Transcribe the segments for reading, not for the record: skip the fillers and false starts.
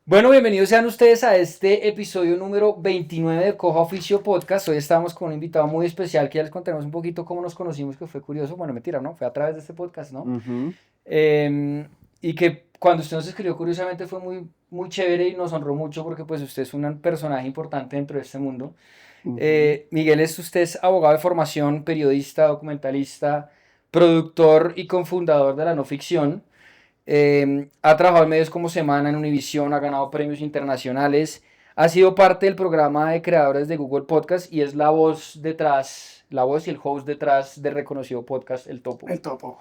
Bueno, bienvenidos sean ustedes a este episodio número 29 de Coja Oficio Podcast. Hoy estamos con un invitado muy especial que ya les contaremos un poquito cómo nos conocimos, que fue curioso. Bueno, mentira, ¿no? Fue a través de este podcast, ¿no? Ujú. Y que cuando usted nos escribió, curiosamente fue muy chévere y nos honró mucho porque pues usted es un personaje importante dentro de este mundo. Ujú. Miguel usted es abogado de formación, periodista, documentalista, productor y cofundador de la no ficción. Ha trabajado en medios como Semana, en Univision, ha ganado premios internacionales, ha sido parte del programa de creadores de Google Podcast y es la voz detrás, la voz y el host detrás del reconocido podcast El Topo. El topo.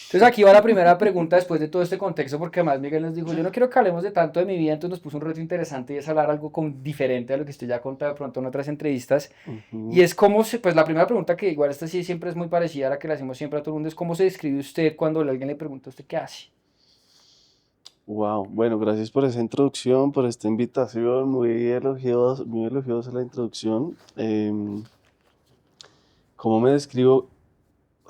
Entonces aquí va la primera pregunta después de todo este contexto, porque además Miguel nos dijo, yo no quiero que hablemos de tanto de mi vida, entonces nos puso un reto interesante y es hablar algo diferente a lo que usted ya ha contado de pronto en otras entrevistas. Y Ujú. es cómo pues la primera pregunta que igual esta sí siempre es muy parecida a la que le hacemos siempre a todo el mundo, es cómo se describe usted cuando alguien le pregunta a usted qué hace. Wow, bueno, gracias por esa introducción, por esta invitación, muy elogiosa la introducción. ¿Cómo me describo?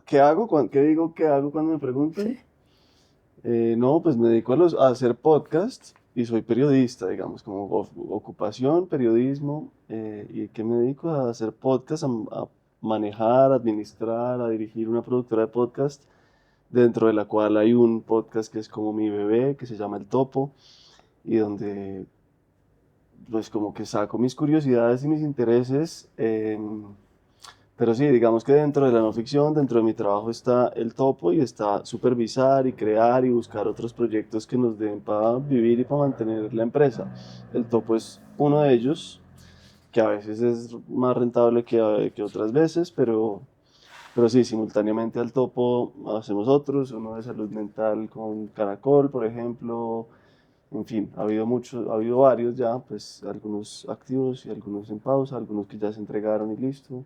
¿Qué hago? ¿Qué digo? ¿Qué hago cuando me preguntan? Sí. No, pues me dedico a hacer podcast y soy periodista, digamos, como ocupación, periodismo. ¿Y qué me dedico? A hacer podcast, a manejar, administrar, a dirigir una productora de podcast, dentro de la cual hay un podcast que es como mi bebé, que se llama El Topo, y donde pues como que saco mis curiosidades y mis intereses. Pero sí, digamos que dentro de la no ficción, dentro de mi trabajo está El Topo y está supervisar y crear y buscar otros proyectos que nos den para vivir y para mantener la empresa. El Topo es uno de ellos, que a veces es más rentable que otras veces, pero sí, simultáneamente al Topo hacemos otros, uno de salud mental con Caracol, por ejemplo. En fin, ha habido muchos, ha habido varios ya, pues algunos activos y algunos en pausa, algunos que ya se entregaron y listo.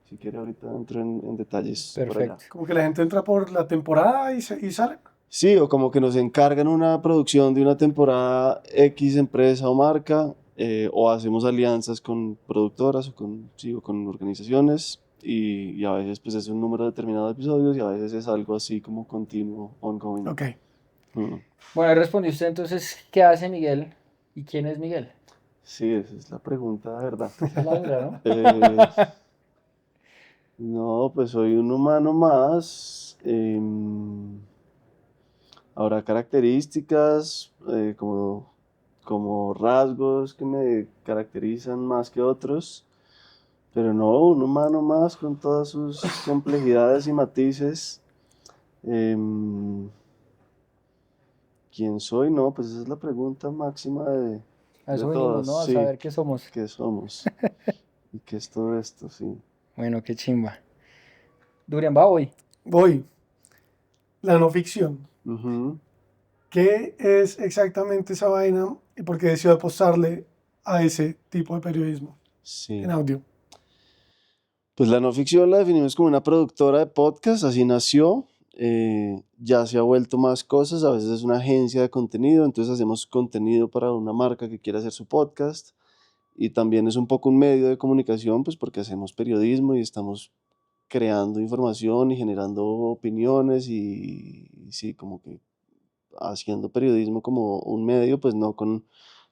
Si quiere ahorita entro en detalles por allá. Perfecto. Como que la gente entra por la temporada y sale. Sí, o como que nos encargan una producción de una temporada X empresa o marca, o hacemos alianzas con productoras o con, sí, o con organizaciones, y a veces pues es un número determinado de episodios y a veces es algo así como continuo, ongoing. Ok. Mm. Bueno, ahí respondió usted entonces, ¿qué hace Miguel? ¿Y quién es Miguel? Sí, esa es la pregunta, de verdad. Esa es la dura, ¿no? Eh, no, pues soy un humano más. Habrá características, como rasgos que me caracterizan más que otros, pero no, un humano más con todas sus complejidades y matices. Em, ¿Quién soy? No, pues esa es la pregunta máxima A de eso venimos, todas, ¿no? A sí. saber qué somos. ¿Qué somos? ¿Y qué es todo esto? Sí. Bueno, qué chimba. Durian va hoy. Voy. La no ficción. Ujú. ¿Qué es exactamente esa vaina y por qué decidió apostarle a ese tipo de periodismo en Sí. audio? Pues la no ficción la definimos como una productora de podcast, así nació. Ya se ha vuelto más cosas, a veces es una agencia de contenido, entonces hacemos contenido para una marca que quiere hacer su podcast, y también es un poco un medio de comunicación, pues porque hacemos periodismo y estamos creando información y generando opiniones y sí, como que haciendo periodismo como un medio, pues no con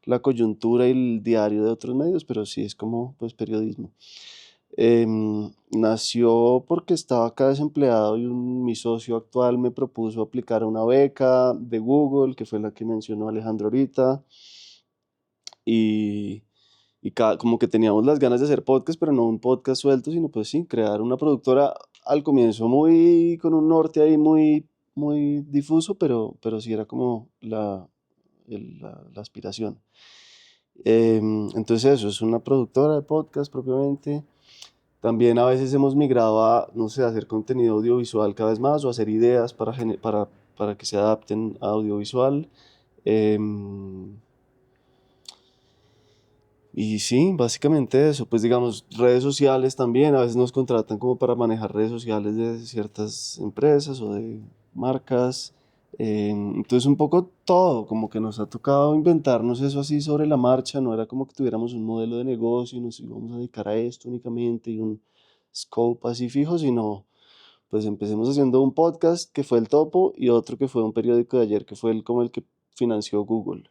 la coyuntura y el diario de otros medios, pero sí es como pues periodismo. Nació porque estaba acá desempleado y mi socio actual me propuso aplicar a una beca de Google, que fue la que mencionó Alejandro ahorita, y, como que teníamos las ganas de hacer podcast, pero no un podcast suelto, sino pues sí, crear una productora al comienzo muy con un norte ahí muy difuso, pero sí era como la aspiración. Entonces eso, es una productora de podcast propiamente. También a veces hemos migrado a, no sé, a hacer contenido audiovisual cada vez más o hacer ideas para que se adapten a audiovisual. Em, y sí, básicamente eso, pues digamos, redes sociales también, a veces nos contratan como para manejar redes sociales de ciertas empresas o de marcas. Entonces un poco todo, como que nos ha tocado inventarnos eso así sobre la marcha, no era como que tuviéramos un modelo de negocio y nos íbamos a dedicar a esto únicamente y un scope así fijo, sino pues empecemos haciendo un podcast que fue El Topo y otro que fue un periódico de ayer que fue como el que financió Google.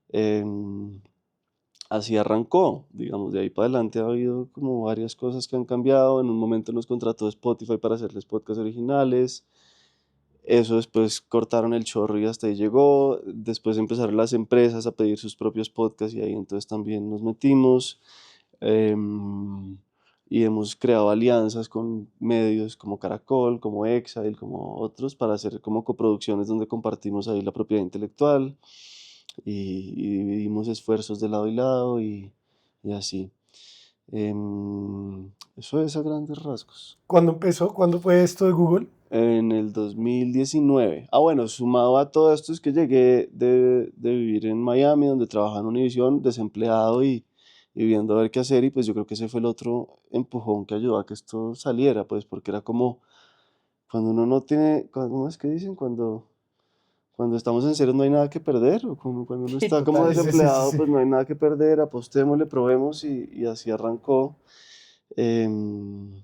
Em, Así arrancó, digamos, de ahí para adelante ha habido como varias cosas que han cambiado. En un momento nos contrató Spotify para hacerles podcasts originales. Eso después cortaron el chorro y hasta ahí llegó. Después empezaron las empresas a pedir sus propios podcasts y ahí entonces también nos metimos. Em, y hemos creado alianzas con medios como Caracol, como Exile, como otros para hacer como coproducciones donde compartimos ahí la propiedad intelectual y dividimos esfuerzos de lado y lado y así. Eso es a grandes rasgos. ¿Cuándo empezó? ¿Cuándo fue esto de Google? En el 2019. Ah, bueno, sumado a todo esto es que llegué de vivir en Miami, donde trabajaba en Univision, desempleado y viendo a ver qué hacer. Y pues yo creo que ese fue el otro empujón que ayudó a que esto saliera, pues porque era como cuando uno no tiene, ¿cómo es que dicen? Cuando estamos en cero no hay nada que perder, o como cuando uno Sí, está como total. Sí, sí, sí, sí, desempleado, sí. pues no hay nada que perder, apostémosle, probemos y así arrancó. Em,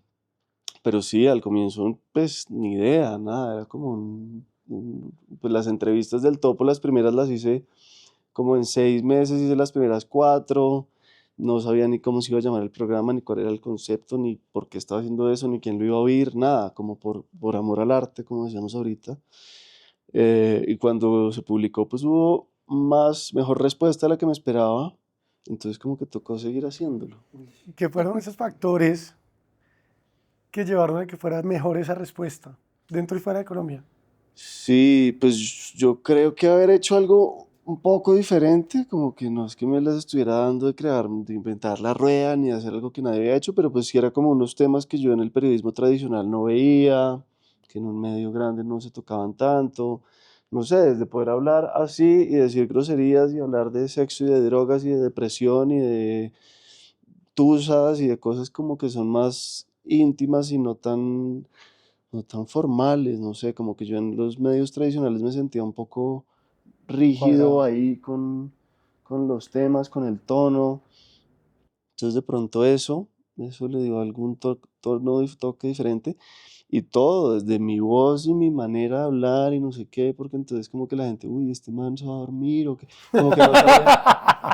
pero sí, al comienzo, pues ni idea, nada, era como pues las entrevistas del Topo, las primeras las hice como en 6 meses, hice las primeras 4, no sabía ni cómo se iba a llamar el programa, ni cuál era el concepto, ni por qué estaba haciendo eso, ni quién lo iba a oír, nada, como por amor al arte, como decíamos ahorita. Y cuando se publicó, pues hubo mejor respuesta de la que me esperaba, entonces como que tocó seguir haciéndolo. ¿Qué fueron esos factores que llevaron a que fuera mejor esa respuesta dentro y fuera de Colombia? Sí, pues yo creo que haber hecho algo un poco diferente, como que no es que me las estuviera dando de crear, de inventar la rueda ni de hacer algo que nadie había hecho, pero pues sí era como unos temas que yo en el periodismo tradicional no veía, que en un medio grande no se tocaban tanto, no sé, desde poder hablar así y decir groserías y hablar de sexo y de drogas y de depresión y de tusas y de cosas como que son más íntimas y no tan formales, no sé, como que yo en los medios tradicionales me sentía un poco rígido Cuadrado. ahí con los temas, con el tono. Entonces de pronto eso le dio algún toque diferente. Y todo, desde mi voz y mi manera de hablar y no sé qué, porque entonces como que la gente, uy, este man se va a dormir o qué, como que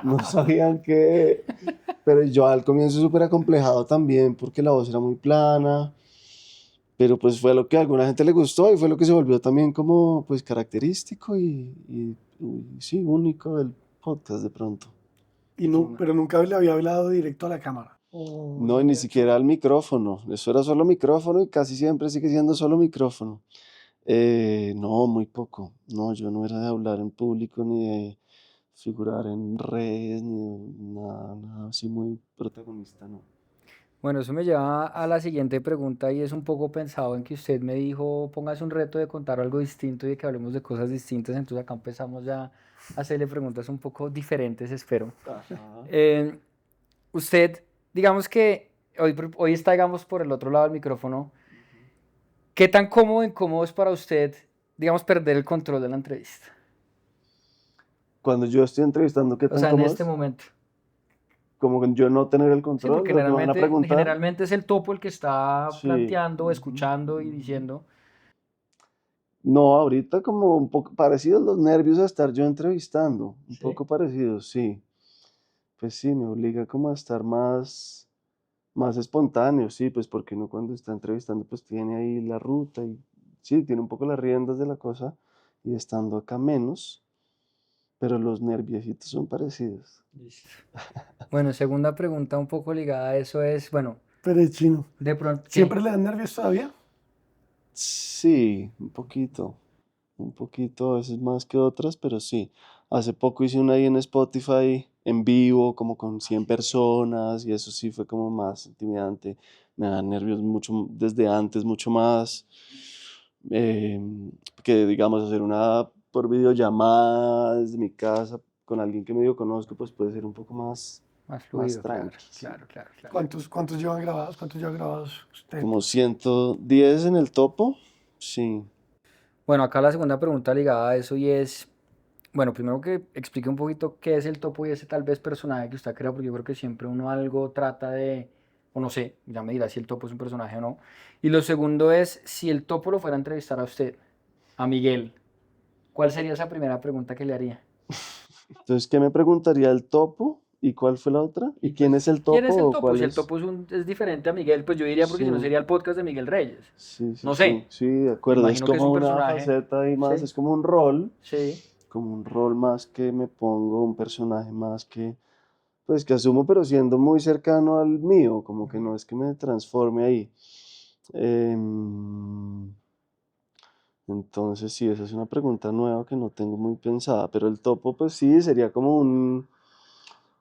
no sabían qué. Pero yo al comienzo súper acomplejado también porque la voz era muy plana. Pero pues fue lo que a alguna gente le gustó y fue lo que se volvió también como pues característico y sí, único del podcast de pronto. Y no, pero nunca le había hablado directo a la cámara. O No, lo y ni había hecho. siquiera al micrófono. Eso era solo micrófono y casi siempre sigue siendo solo micrófono. No, muy poco. No, yo no era de hablar en público ni de figurar en redes ni de nada, nada así muy protagonista, no. Bueno, eso me lleva a la siguiente pregunta y es un poco pensado en que usted me dijo, póngase un reto de contar algo distinto y de que hablemos de cosas distintas, entonces acá empezamos ya a hacerle preguntas un poco diferentes, espero. Ajá. Eh, Usted, digamos que hoy está, digamos, por el otro lado del micrófono, ¿qué tan cómodo o incómodo es para usted, digamos, perder el control de la entrevista? Cuando yo estoy entrevistando, ¿qué O tan sea, en cómodo este es? momento. Como que yo no tener el Sí, control porque de lo que me van a preguntar. generalmente es el topo el que está Sí. planteando, Ujú, escuchando y ujú. diciendo. No, ahorita como un poco parecidos los nervios a estar yo entrevistando, un Sí. poco parecidos, sí. Pues sí, me obliga como a estar más espontáneo, sí, pues porque uno cuando está entrevistando pues tiene ahí la ruta y sí, tiene un poco las riendas de la cosa y estando acá menos, pero los nerviositos son parecidos. Listo. Bueno, segunda pregunta un poco ligada a eso es, bueno, Pero es chino. de pronto, ¿qué? ¿Siempre le dan nervios todavía? Sí, un poquito, a veces más que otras, pero sí. Hace poco hice una ahí en Spotify en vivo, como con 100 personas, y eso sí fue como más intimidante. Me da nervios mucho desde antes, mucho más. eh, que digamos, hacer una por videollamada desde mi casa con alguien que medio conozco, pues puede ser un poco Más más fluido, claro, tranqui, sí. claro, claro, claro. ¿Cuántos llevan grabados? ¿Cuántos llevan grabados usted? Como 110 en el topo, sí. Bueno, acá la segunda pregunta ligada a eso y es, bueno, primero que explique un poquito qué es el topo y ese tal vez personaje que usted crea, porque yo creo que siempre uno algo trata de, o no sé, ya me dirá si el topo es un personaje o no. Y lo segundo es, si el topo lo fuera a entrevistar a usted, a Miguel, ¿cuál sería esa primera pregunta que le haría? Entonces, ¿qué me preguntaría el topo? ¿Y cuál fue la otra? ¿Y quién es el ¿Quién topo es el o topo? cuál Si el es? topo es diferente a Miguel, pues yo diría porque Sí, si no sería el podcast de Miguel Reyes. sí, sí, No sí, sé, sí, de me acuerdo. Es imagino que es como un una personaje. faceta y más, Sí, es como un rol más que me pongo, un personaje más que, pues que asumo, pero siendo muy cercano al mío, como que no es que me transforme ahí. Em, entonces, sí, esa es una pregunta nueva que no tengo muy pensada, pero el topo, pues sí, sería como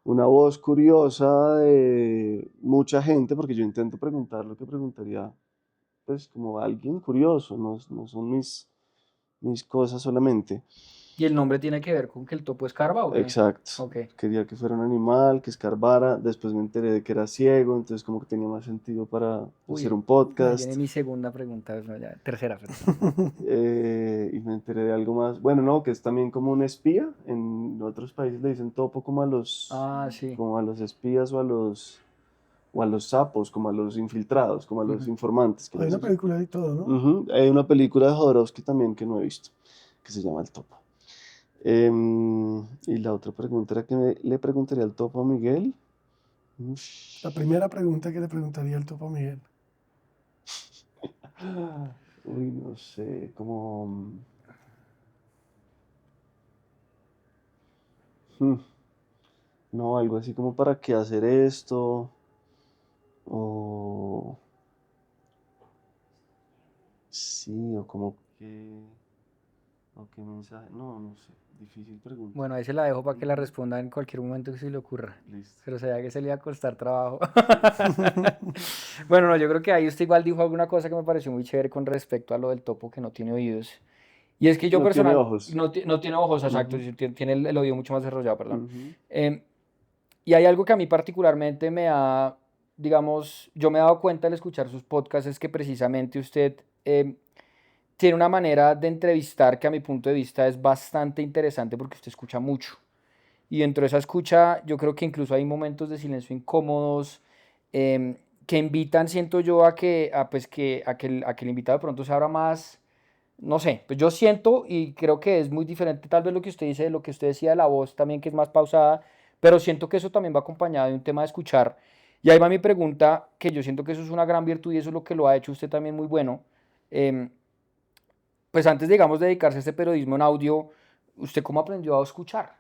una voz curiosa de mucha gente, porque yo intento preguntar lo que preguntaría, pues como alguien curioso, no son mis cosas solamente. y el nombre tiene que ver con que el topo escarba o qué. Exacto. Ok. Quería que fuera un animal, que escarbara. Después me enteré de que era ciego, entonces como que tenía más sentido para hacer Uy, un ahí viene podcast. mi segunda pregunta, no, ya, tercera, perdón. Y me enteré de algo más. Bueno, no, que es también como un espía. En otros países le dicen topo Ah, sí. como a los espías o a los sapos, como a los infiltrados, como a los Ujú. informantes que Hay les una dicen. película y todo, ¿no? Ujú. Hay una película de Jodorowsky también que no he visto, que se llama El Topo. Y la otra pregunta era que le preguntaría al Topo a Miguel. La Ush. primera pregunta que le preguntaría al topo a Miguel. Uy, no sé, como... hmm, no, algo así como para qué hacer esto, o sí, o como que, o qué mensaje, no sé, difícil pregunta. Bueno, ahí se la dejo para que la responda en cualquier momento que se le ocurra. Listo. Pero sabía que se le iba a costar trabajo. Bueno, no, yo creo que ahí usted igual dijo alguna cosa que me pareció muy chévere con respecto a lo del topo que no tiene oídos. Y es que yo No tiene personal, ojos. no tiene ojos, exacto, Ujú, sí, tiene el oído mucho más desarrollado, perdón. ujú. Em, y hay algo que a mí particularmente me ha, digamos, yo me he dado cuenta al escuchar sus podcasts, es que precisamente usted tiene una manera de entrevistar que a mi punto de vista es bastante interesante porque usted escucha mucho. Y dentro de esa escucha, yo creo que incluso hay momentos de silencio incómodos em, que invitan, siento yo, a que el invitado de pronto se abra más. No sé, pues yo siento y creo que es muy diferente tal vez lo que usted dice de lo que usted decía de la voz también, que es más pausada, pero siento que eso también va acompañado de un tema de escuchar. Y ahí va mi pregunta, que yo siento que eso es una gran virtud y eso es lo que lo ha hecho usted también muy bueno. Em, pues antes, digamos, de dedicarse a este periodismo en audio, ¿usted cómo aprendió a escuchar?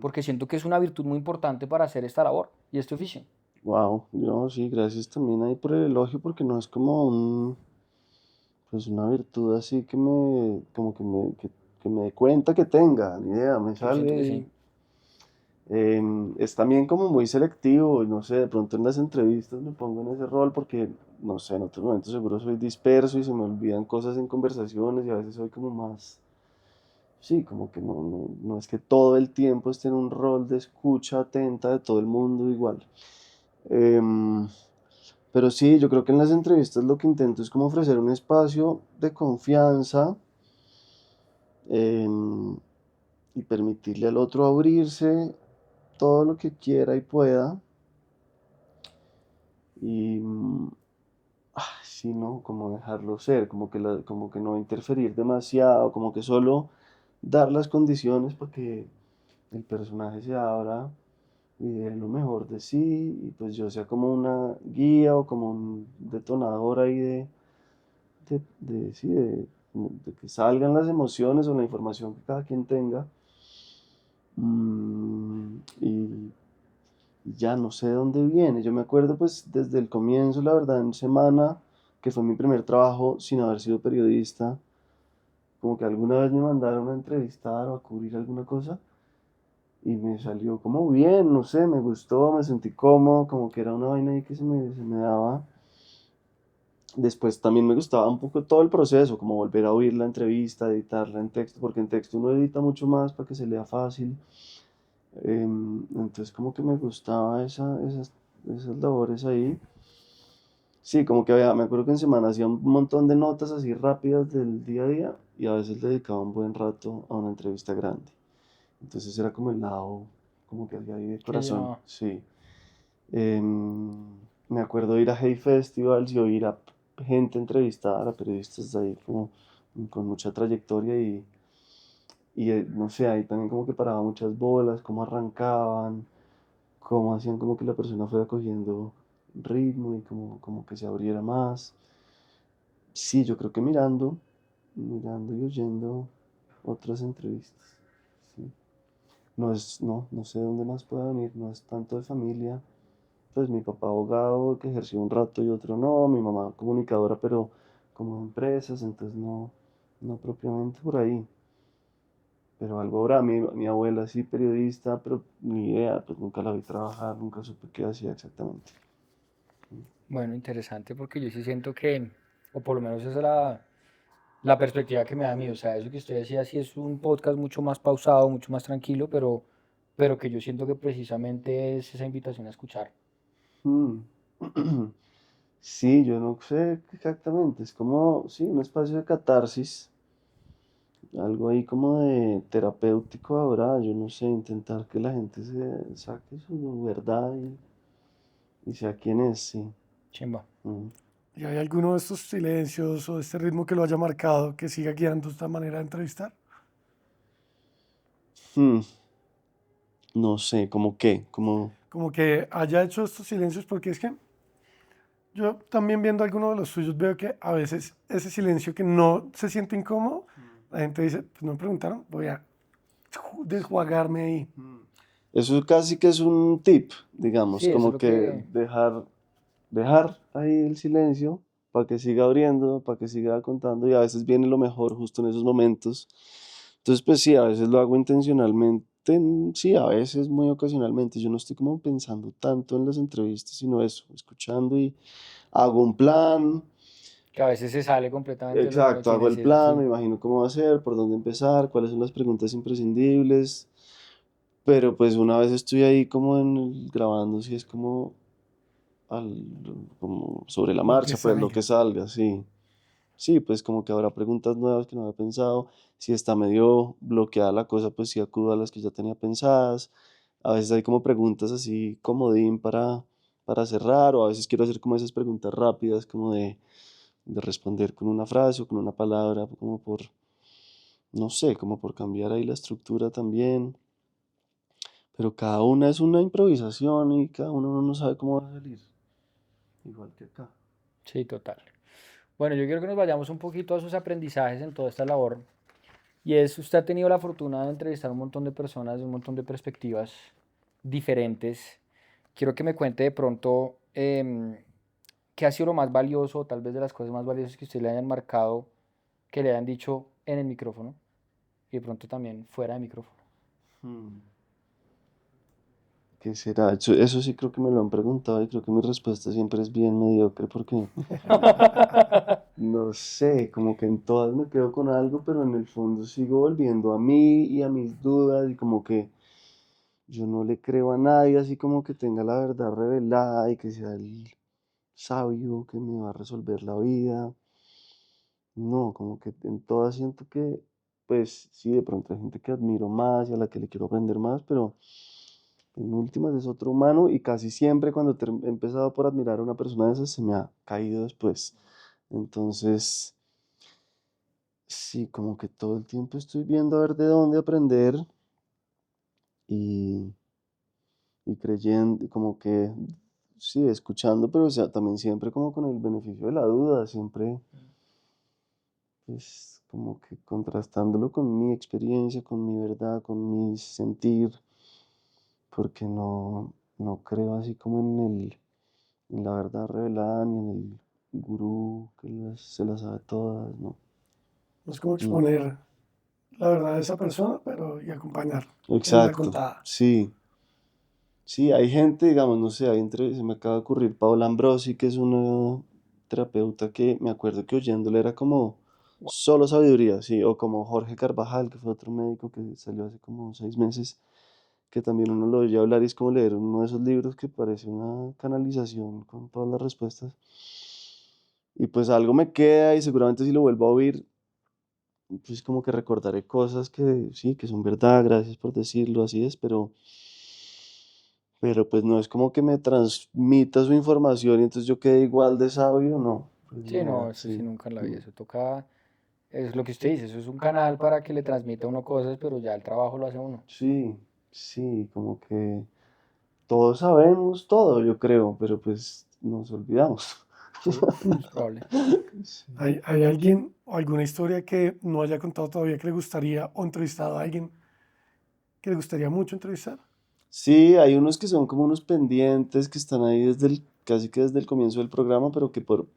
Porque siento que es una virtud muy importante para hacer esta labor y este oficio. Wow, no, sí, gracias también ahí por el elogio, porque no es como pues una virtud así como que me dé cuenta que tenga, ni idea, me Yo siento que sale. sí. Es también como muy selectivo, no sé, de pronto en las entrevistas me pongo en ese rol porque, no sé, en otros momentos seguro soy disperso y se me olvidan cosas en conversaciones y a veces soy como más, sí, como que no es que todo el tiempo esté en un rol de escucha atenta de todo el mundo igual. Em, pero sí, yo creo que en las entrevistas lo que intento es como ofrecer un espacio de confianza em, y permitirle al otro abrirse todo lo que quiera y pueda. Y sí, ¿no? Como dejarlo ser, como que no interferir demasiado, como que solo dar las condiciones para que el personaje se abra y dé lo mejor de sí, y pues yo sea como una guía o como un detonador ahí sí, como de que salgan las emociones o la información que cada quien tenga. Y ya no sé de dónde viene. Yo me acuerdo pues desde el comienzo, la verdad, en Semana, que fue mi primer trabajo sin haber sido periodista, como que alguna vez me mandaron a entrevistar o a cubrir alguna cosa y me salió como bien, no sé, me gustó, me sentí cómodo, como que era una vaina ahí que se me daba. Después también me gustaba un poco todo el proceso, como volver a oír la entrevista, editarla en texto, porque en texto uno edita mucho más para que se lea fácil. Entonces como que me gustaba esas labores ahí. Sí, como que me acuerdo que en semana hacía un montón de notas así rápidas del día a día y a veces le dedicaba un buen rato a una entrevista grande. Entonces era como el lado, como que había ahí de Que corazón, yo, sí. Me acuerdo de ir a Hey Festivals y oír a gente entrevistar, a periodistas de ahí como con mucha trayectoria Y no sé, ahí también como que paraba muchas bolas, cómo arrancaban, cómo hacían como que la persona fuera cogiendo ritmo y como que se abriera más. Sí, yo creo que mirando y oyendo otras entrevistas. Sí. No sé de dónde más pueda venir, no es tanto de familia. Pues mi papá abogado que ejerció un rato y otro no, mi mamá comunicadora pero como de empresas, entonces no propiamente por ahí. Pero algo habrá, mi abuela sí periodista, pero ni idea, pues nunca la vi trabajar, nunca supe qué hacía exactamente. Bueno, interesante porque yo sí siento que, o por lo menos esa es la perspectiva que me da a mí, o sea, eso que usted decía sí es un podcast mucho más pausado, mucho más tranquilo, pero que yo siento que precisamente es esa invitación a escuchar. Mm. Sí, yo no sé exactamente, es como, sí, un espacio de catarsis, algo ahí como de terapéutico habrá, yo no sé, intentar que la gente se saque su verdad y sea quien es, sí. Chimba. Mm. ¿Y hay alguno de estos silencios o de este ritmo que lo haya marcado que siga guiando esta manera de entrevistar? Hmm, no sé, como qué, como... Como que haya hecho estos silencios, porque es que yo también viendo algunos de los suyos veo que a veces ese silencio que no se siente incómodo, la gente dice, pues no me preguntaron, voy a desjuagarme ahí. Eso casi que es un tip, digamos, Sí, eso es como lo que que, dejar ahí el silencio para que siga abriendo, para que siga contando y a veces viene lo mejor justo en esos momentos. Entonces, pues sí, a veces lo hago intencionalmente, sí, a veces muy ocasionalmente. Yo no estoy como pensando tanto en las entrevistas, sino eso, escuchando y hago un plan. que a veces se sale completamente de lo que uno Exacto, hago tiene, el sí, eso plan, sí. me imagino cómo va a ser, por dónde empezar, cuáles son las preguntas imprescindibles. Pero pues una vez estoy ahí como grabando, sí es al- como sobre la Lo que marcha, pues lo que salga. salga, sí. Sí, pues como que habrá preguntas nuevas que no había pensado. Si está medio bloqueada la cosa, pues sí acudo a las que ya tenía pensadas. A veces hay como preguntas así comodín para cerrar, o a veces quiero hacer como esas preguntas rápidas, como de responder con una frase o con una palabra, como por, no sé, como por cambiar ahí la estructura también. Pero cada una es una improvisación y cada uno no sabe cómo va a salir. Igual que acá. Sí, total. Bueno, yo quiero que nos vayamos un poquito a sus aprendizajes en toda esta labor. Y es, usted ha tenido la fortuna de entrevistar a un montón de personas, de un montón de perspectivas diferentes. Quiero que me cuente de pronto qué ha sido lo más valioso, tal vez de las cosas más valiosas que usted le hayan marcado, que le hayan dicho en el micrófono y de pronto también fuera de micrófono. Hmm. ¿Qué será? Eso sí creo que me lo han preguntado y creo que mi respuesta siempre es bien mediocre porque no sé, como que en todas me quedo con algo, pero en el fondo sigo volviendo a mí y a mis dudas y como que yo no le creo a nadie así como que tenga la verdad revelada y que sea el sabio que me va a resolver la vida. No, como que en todas siento que, pues sí, de pronto hay gente que admiro más y a la que le quiero aprender más, pero en últimas es otro humano y casi siempre cuando he empezado por admirar a una persona de esas se me ha caído después. Entonces, sí, como que todo el tiempo estoy viendo a ver de dónde aprender y, y creyendo, como que, sí, escuchando, pero o sea, también siempre como con el beneficio de la duda, siempre, pues, como que contrastándolo con mi experiencia, con mi verdad, con mi sentir, porque no creo así como en la verdad revelada ni en el gurú que se las sabe todas, ¿no? No es como No. exponer la verdad de esa persona, pero y acompañar en la Exacto, contada. sí. Sí, hay gente, digamos, no sé, se me acaba de ocurrir Paola Ambrosi, que es una terapeuta que me acuerdo que oyéndole era como solo sabiduría, sí, o como Jorge Carvajal, que fue otro médico que salió hace como 6 meses, que también uno lo oye hablar y es como leer uno de esos libros que parece una canalización con todas las respuestas. Y pues algo me queda y seguramente si lo vuelvo a oír, pues como que recordaré cosas que sí, que son verdad, gracias por decirlo, así es, pero pues no es como que me transmita su información y entonces yo quede igual de sabio, no, pues ni Sí, no, idea, eso sí sí. nunca en la vida. Mm. Eso toca es lo que usted dice, eso es un canal para que le transmita a uno cosas, pero ya el trabajo lo hace uno. Sí, sí, como que todos sabemos todo, yo creo, pero pues nos olvidamos. Sí, es probable. Sí. ¿Hay alguien o alguna historia que no haya contado todavía que le gustaría o entrevistado a alguien que le gustaría mucho entrevistar? Sí, hay unos que son como unos pendientes que están ahí casi que desde el comienzo del programa, pero que por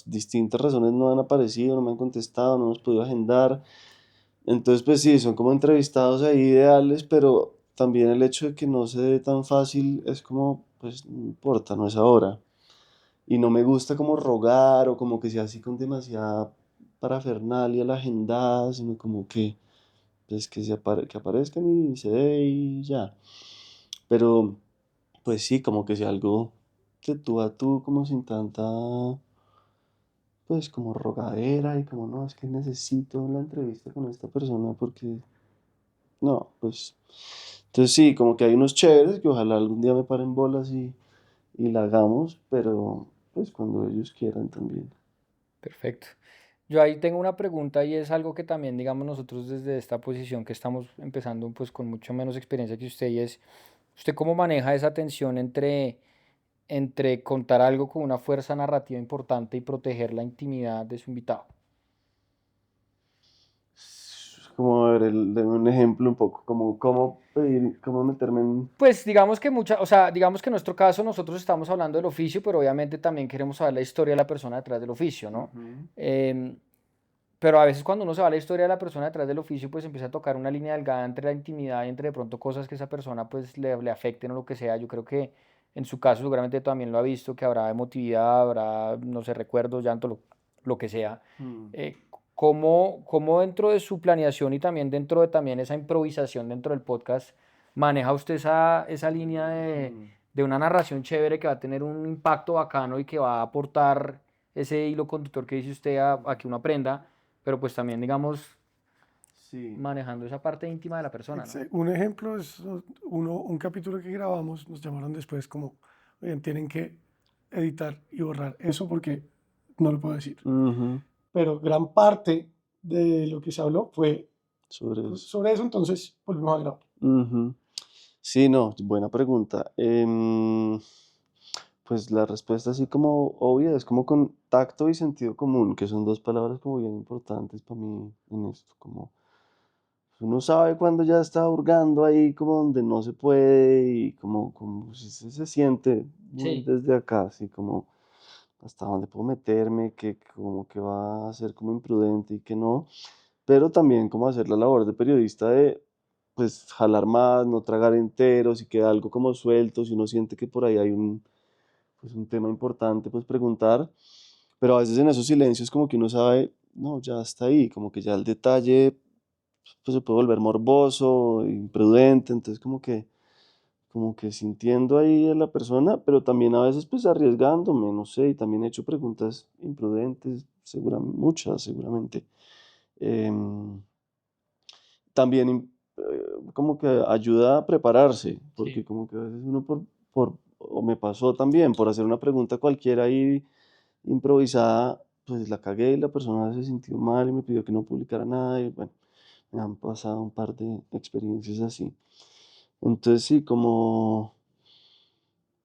distintas razones no han aparecido, no me han contestado, no hemos podido agendar. Entonces, pues sí, son como entrevistados ahí ideales, pero también el hecho de que no se dé tan fácil es como, pues no importa, no es ahora. Y no me gusta como rogar o como que sea así con demasiada parafernalia la agendada, sino como que, pues que aparezcan y se dé y ya. Pero, pues sí, como que sea algo de tú a tú, como sin tanta, pues como rogadera y como, no, es que necesito la entrevista con esta persona porque, no, pues, entonces sí, como que hay unos chéveres que ojalá algún día me paren bolas y la hagamos, pero pues cuando ellos quieran también. Perfecto. Yo ahí tengo una pregunta y es algo que también, digamos, nosotros desde esta posición que estamos empezando pues con mucho menos experiencia que usted y es, ¿usted cómo maneja esa tensión entre contar algo con una fuerza narrativa importante y proteger la intimidad de su invitado? Como a ver, deme un ejemplo un poco, como cómo pedir, cómo meterme en... Pues digamos que o sea, digamos que en nuestro caso nosotros estamos hablando del oficio, pero obviamente también queremos saber la historia de la persona detrás del oficio, ¿no? Ujú. Em, pero a veces cuando uno se va a la historia de la persona detrás del oficio, pues empieza a tocar una línea delgada entre la intimidad y entre de pronto cosas que esa persona pues le afecten o lo que sea. Yo creo que en su caso seguramente también lo ha visto, que habrá emotividad, habrá, no sé, recuerdos, llanto, lo que sea. Mm. ¿Cómo dentro de su planeación y también dentro de también esa improvisación dentro del podcast maneja usted esa línea Mm. de una narración chévere que va a tener un impacto bacano y que va a aportar ese hilo conductor que dice usted a que uno aprenda, pero pues también, digamos, Sí. manejando esa parte íntima de la persona, ¿no? Un ejemplo es un capítulo que grabamos, nos llamaron después como, oigan, tienen que editar y borrar eso porque no lo puedo decir. Ujú. Pero gran parte de lo que se habló fue Sobre eso. sobre eso, entonces volvimos a grabar. Ujú. Sí, no, buena pregunta. Pues la respuesta así como obvia es como con tacto y sentido común, que son dos palabras como bien importantes para mí en esto, como uno sabe cuando ya está hurgando ahí como donde no se puede y como si se siente muy Sí, desde acá, así como hasta dónde puedo meterme, que como que va a ser como imprudente y que no, pero también como hacer la labor de periodista de pues jalar más, no tragar enteros y queda algo como suelto, si uno siente que por ahí hay pues, un tema importante, pues preguntar, pero a veces en esos silencios como que uno sabe, no, ya está ahí, como que ya el detalle pues se puede volver morboso, imprudente, entonces como que sintiendo ahí a la persona, pero también a veces pues arriesgándome, no sé, y también he hecho preguntas imprudentes, muchas seguramente. Em, también como que ayuda a prepararse, porque sí. como que a veces uno o me pasó también, por hacer una pregunta cualquiera ahí improvisada, pues la cagué y la persona se sintió mal y me pidió que no publicara nada y bueno, me han pasado un par de experiencias así. Entonces sí, como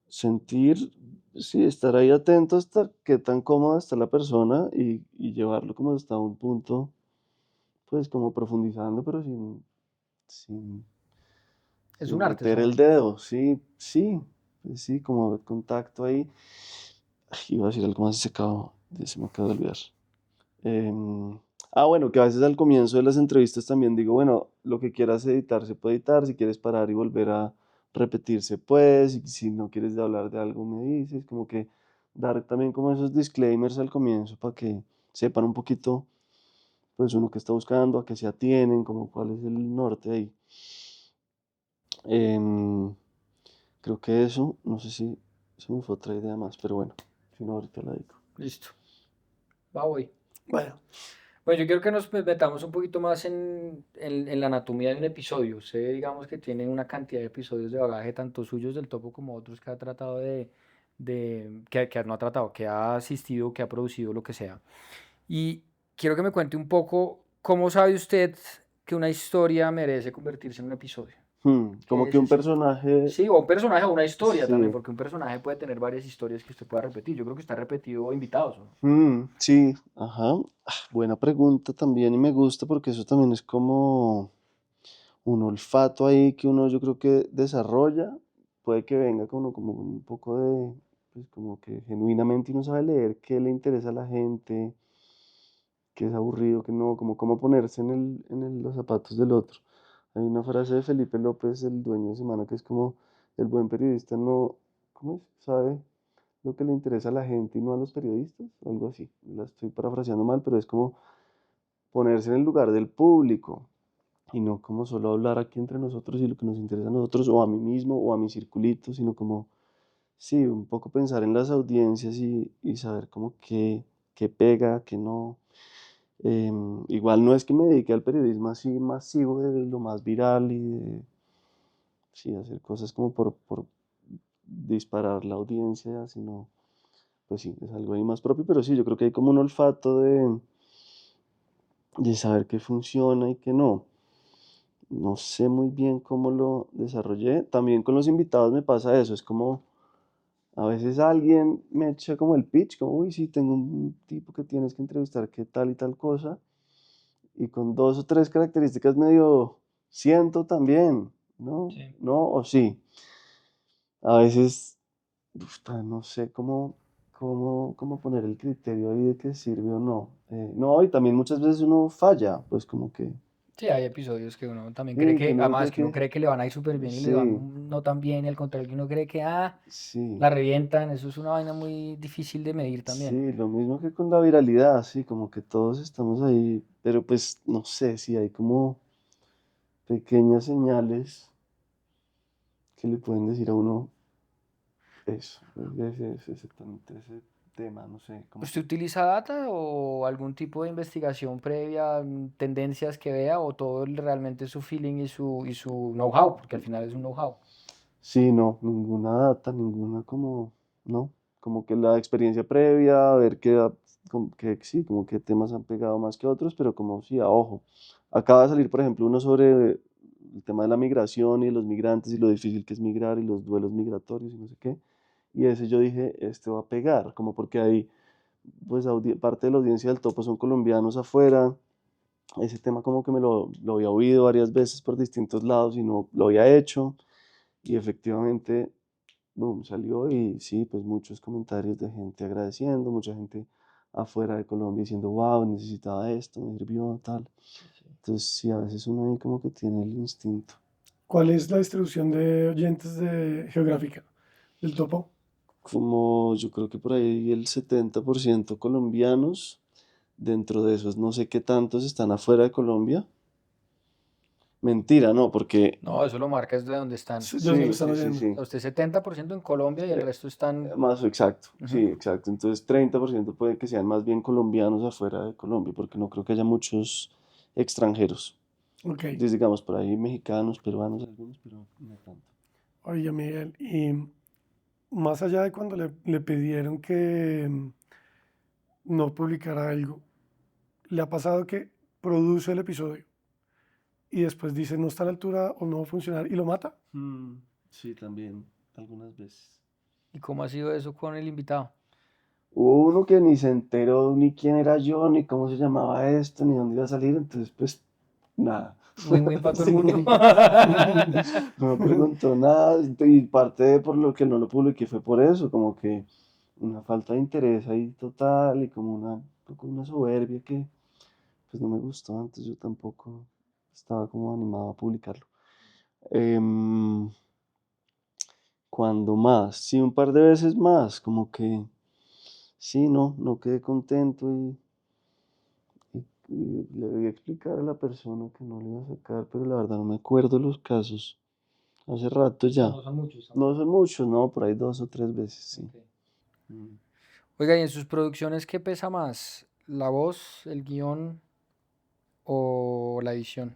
sentir, sí, estar ahí atento hasta qué tan cómoda está la persona y llevarlo como hasta un punto, pues como profundizando, pero sin, Es sin un arte, meter el son... dedo, sí, sí, pues sí, como contacto ahí. Ay, iba a decir algo más y se me acaba de olvidar. Em, bueno, que a veces al comienzo de las entrevistas también digo, bueno, lo que quieras editar se puede editar, si quieres parar y volver a repetirse, pues, y si no quieres hablar de algo me dices, como que dar también como esos disclaimers al comienzo para que sepan un poquito, pues, uno que está buscando, a qué se atienen, como cuál es el norte ahí. Em, Creo que eso, no sé si se me fue otra idea más, pero bueno, si no, ahorita la digo. Listo, va hoy. Bueno, Bueno, yo quiero que nos pues, metamos un poquito más en la anatomía de un episodio. Usted, digamos que tiene una cantidad de episodios de bagaje, tanto suyos del topo como otros que ha tratado que no ha tratado, que ha asistido, que ha producido, lo que sea. Y quiero que me cuente un poco cómo sabe usted que una historia merece convertirse en un episodio. Como ¿Qué que es un ese? personaje, Sí, o un personaje o una historia también, sí, porque un personaje puede tener varias historias que usted pueda repetir. Yo creo que está repetido invitados, ¿o no? sí, ajá. Buena pregunta también y me gusta porque eso también es como un olfato ahí que uno yo creo que desarrolla, puede que venga como un poco de, pues como que genuinamente uno sabe leer qué le interesa a la gente, qué es aburrido, qué no, como cómo ponerse los zapatos del otro. Hay una frase de Felipe López, el dueño de Semana, que es como el buen periodista no, ¿cómo es? Sabe lo que le interesa a la gente y no a los periodistas, algo así. La estoy parafraseando mal, pero es como ponerse en el lugar del público y no como solo hablar aquí entre nosotros y lo que nos interesa a nosotros o a mí mismo o a mi circulito, sino como, sí, un poco pensar en las audiencias y saber como qué pega, qué no. Igual no es que me dedique al periodismo así masivo de lo más viral y de, sí, hacer cosas como por disparar la audiencia, sino, pues sí, es algo ahí más propio, pero sí, yo creo que hay como un olfato de saber qué funciona y qué no. No sé muy bien cómo lo desarrollé. También con los invitados me pasa eso. Es como a veces alguien me echa como el pitch, como, uy, sí, tengo un tipo que tienes que entrevistar, qué tal y tal cosa. Y con dos o tres características medio siento también, ¿no? Sí. ¿No? O sí. A veces, no sé cómo poner el criterio ahí de que sirve o no. No, y también muchas veces uno falla, pues como que, Sí, hay episodios que uno también cree sí, que que, uno además cree que uno que, cree que le van a ir súper bien y le sí, van no tan bien, y al contrario que uno cree que, sí. la revientan. Eso es una vaina muy difícil de medir también. Sí, lo mismo que con la viralidad, sí, como que todos estamos ahí, pero pues no sé si hay como pequeñas señales que le pueden decir a uno eso, ese tema, no sé, como ¿Usted que utiliza data o algún tipo de investigación previa, tendencias que vea, o todo realmente es su feeling y su know-how? Porque al final es un know-how. sí, no, ninguna data, ninguna como, no, como que la experiencia previa, a ver como que sí, como qué temas han pegado más que otros, pero como sí, a ojo. Acaba de salir, por ejemplo, uno sobre el tema de la migración y de los migrantes y lo difícil que es migrar y los duelos migratorios y no sé qué. Y ese yo dije, este va a pegar, como porque ahí, pues parte de la audiencia del Topo son colombianos afuera. Ese tema como que lo había oído varias veces por distintos lados y no lo había hecho. Y efectivamente boom, salió y sí, pues muchos comentarios de gente agradeciendo, mucha gente afuera de Colombia diciendo, wow, necesitaba esto, me sirvió, tal. Entonces, sí, a veces uno ahí como que tiene el instinto. ¿Cuál es la distribución de oyentes de geográfica del topo? Como yo creo que por ahí el 70% colombianos, dentro de esos no sé qué tantos están afuera de Colombia. Mentira, no, porque No, eso lo marca es de dónde están. Sí, ¿de dónde lo sí, están sí, sí, oyendo? O sí. sea, usted 70% en Colombia y el Eh, resto están... Más exacto, sí, Ujú. exacto. Entonces 30% puede que sean más bien colombianos afuera de Colombia, porque no creo que haya muchos extranjeros. Ok. Entonces, digamos, por ahí mexicanos, peruanos, algunos, pero no tanto. Oye, Miguel, y más allá de cuando le pidieron que no publicara algo, ¿le ha pasado que produce el episodio y después dice no está a la altura o no va a funcionar y lo mata? Sí, también, algunas veces. ¿Y cómo ha sido eso con el invitado? Hubo uno que ni se enteró ni quién era yo, ni cómo se llamaba esto, ni dónde iba a salir, entonces pues nada. Win-win para todo el Sí. mundo. No me preguntó nada y parte de por lo que no lo publiqué fue por eso, como que una falta de interés ahí total y como un poco una soberbia que pues no me gustó, antes yo tampoco estaba como animado a publicarlo. Em, Cuando más, sí, un par de veces más, como que sí, no quedé contento y le debí explicar a la persona que no le iba a sacar, pero la verdad no me acuerdo los casos. Hace rato No, ya. no son muchos No tampoco. son muchos, no, por ahí dos o tres veces, sí. Ok. Mm. Oiga, ¿y en sus producciones qué pesa más? ¿La voz, el guión o la edición?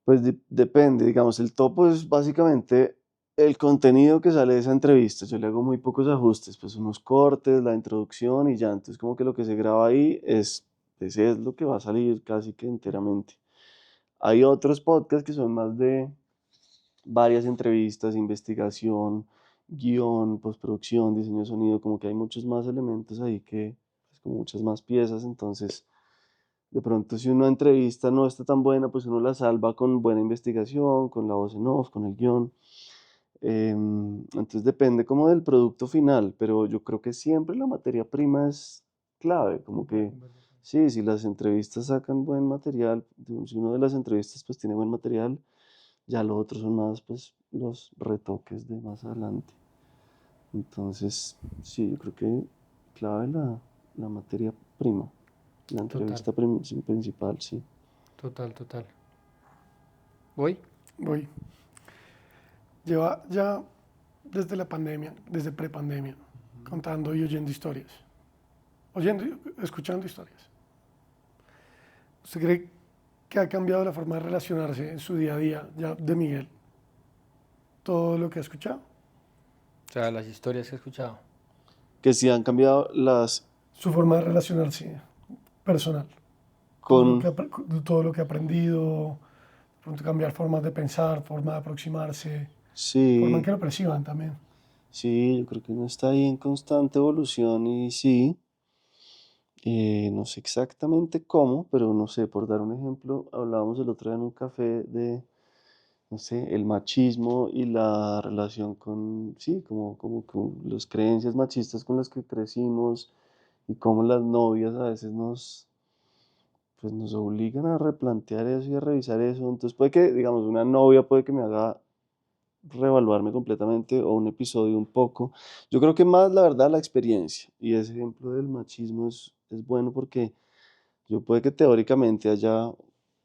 Pues depende, digamos, el topo es básicamente el contenido que sale de esa entrevista, yo le hago muy pocos ajustes, pues unos cortes, la introducción y ya, entonces como que lo que se graba ahí ese es lo que va a salir casi que enteramente. Hay otros podcasts que son más de varias entrevistas, investigación, guión, postproducción, diseño de sonido, como que hay muchos más elementos ahí que, pues, como muchas más piezas, entonces de pronto si una entrevista no está tan buena, pues uno la salva con buena investigación, con la voz en off, con el guión. Entonces depende como del producto final, pero yo creo que siempre la materia prima es clave, como que sí, si las entrevistas sacan buen material, si uno de las entrevistas pues tiene buen material, ya lo otro son más pues los retoques de más adelante. Entonces, sí, yo creo que clave la materia prima, la Total, entrevista sí, principal, sí. total, total. ¿Voy? Voy. Lleva ya desde la pandemia, desde prepandemia, contando y oyendo historias. Oyendo y escuchando historias. ¿Usted cree que ha cambiado la forma de relacionarse en su día a día ya de Miguel? Todo lo que ha escuchado. O sea, las historias que he escuchado. Que sí han cambiado las Su forma de relacionarse personal. con, Todo lo que ha aprendido, de pronto cambiar formas de pensar, forma de aproximarse, forma en sí, que lo perciban también. sí, yo creo que uno está ahí en constante evolución y sí, no sé exactamente cómo, pero no sé, por dar un ejemplo, hablábamos el otro día en un café de, no sé, el machismo y la relación con, sí, como con las creencias machistas con las que crecimos y cómo las novias a veces pues nos obligan a replantear eso y a revisar eso. Entonces puede que, digamos, una novia puede que me haga reevaluarme completamente o un episodio un poco. Yo creo que más la verdad la experiencia y ese ejemplo del machismo es bueno porque yo puede que teóricamente haya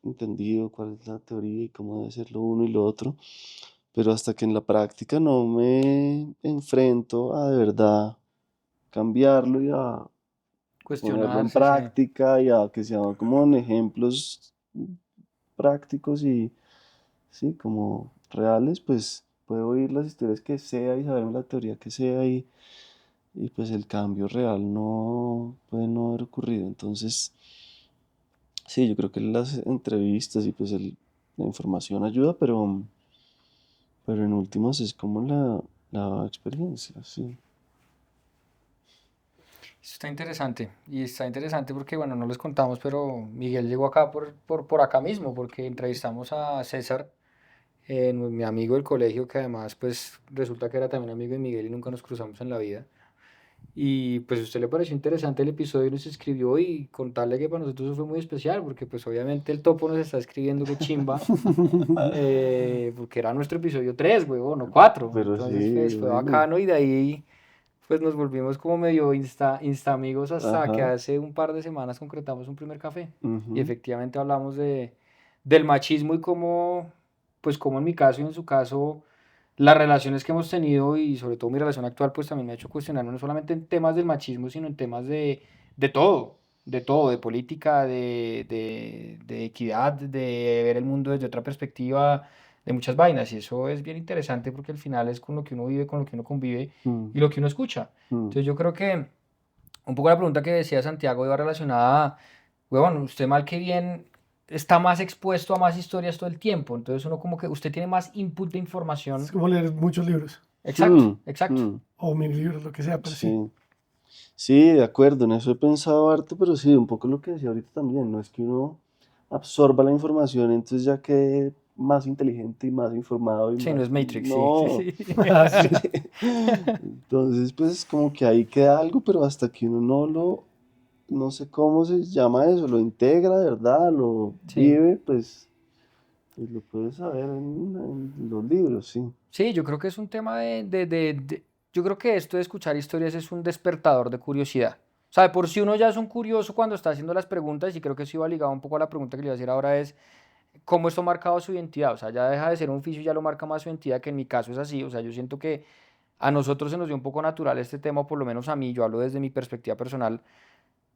entendido cuál es la teoría y cómo debe ser lo uno y lo otro, pero hasta que en la práctica no me enfrento a de verdad cambiarlo y a ponerlo en Cuestionarse, sí. práctica y a que sean como en ejemplos prácticos y sí, como reales, pues puedo oír las historias que sea y saberme la teoría que sea y pues el cambio real no puede no haber ocurrido. Entonces, sí, yo creo que las entrevistas y pues la información ayuda, pero en últimas es como la experiencia, sí. Eso está interesante. Y está interesante porque, bueno, no les contamos, pero Miguel llegó acá por acá mismo, porque entrevistamos a César, mi amigo del colegio, que además, pues, resulta que era también amigo de Miguel y nunca nos cruzamos en la vida. Y pues a usted le pareció interesante el episodio y nos escribió y contarle que para nosotros eso fue muy especial, porque pues obviamente el topo nos está escribiendo que chimba, porque era nuestro episodio 3 huevón, o 4. Pero Entonces sí, pues fue bueno, bacano y de ahí pues nos volvimos como medio insta amigos hasta que ajá, hace un par de semanas concretamos un primer café. Y ujú, efectivamente hablamos del machismo y cómo, pues como en mi caso y en su caso, las relaciones que hemos tenido y sobre todo mi relación actual, pues también me ha hecho cuestionarme no solamente en temas del machismo, sino en temas de todo, de política, de equidad, de ver el mundo desde otra perspectiva, de muchas vainas. Y eso es bien interesante porque al final es con lo que uno vive, con lo que uno convive mm, y lo que uno escucha. mm. Entonces yo creo que un poco la pregunta que decía Santiago iba relacionada a, huevón, usted mal que bien está más expuesto a más historias todo el tiempo, entonces uno como que usted tiene más input de Es información. como leer muchos libros, Exacto, Mm, exacto. mm, o mil libros, lo que sea, pero sí. sí. Sí, de acuerdo, en eso he pensado harto, pero sí, un poco lo que decía ahorita también, no es que uno absorba la información, entonces ya quede más inteligente y más informado y Sí, no más... es Matrix, sí, sí, No. sí. Ah, sí. Entonces, pues como que ahí queda algo, pero hasta que uno no sé cómo se llama eso, lo integra de verdad, lo Sí, vive, pues lo puedes saber en los libros, sí. sí, yo creo que es un tema yo creo que esto de escuchar historias es un despertador de curiosidad. O sea, de por si uno ya es un curioso cuando está haciendo las preguntas, y creo que eso iba ligado un poco a la pregunta que le iba a hacer ahora es, ¿cómo esto ha marcado su identidad? O sea, ya deja de ser un oficio y ya lo marca más su identidad, que en mi caso es así. O sea, yo siento que a nosotros se nos dio un poco natural este tema, o por lo menos a mí, yo hablo desde mi perspectiva personal,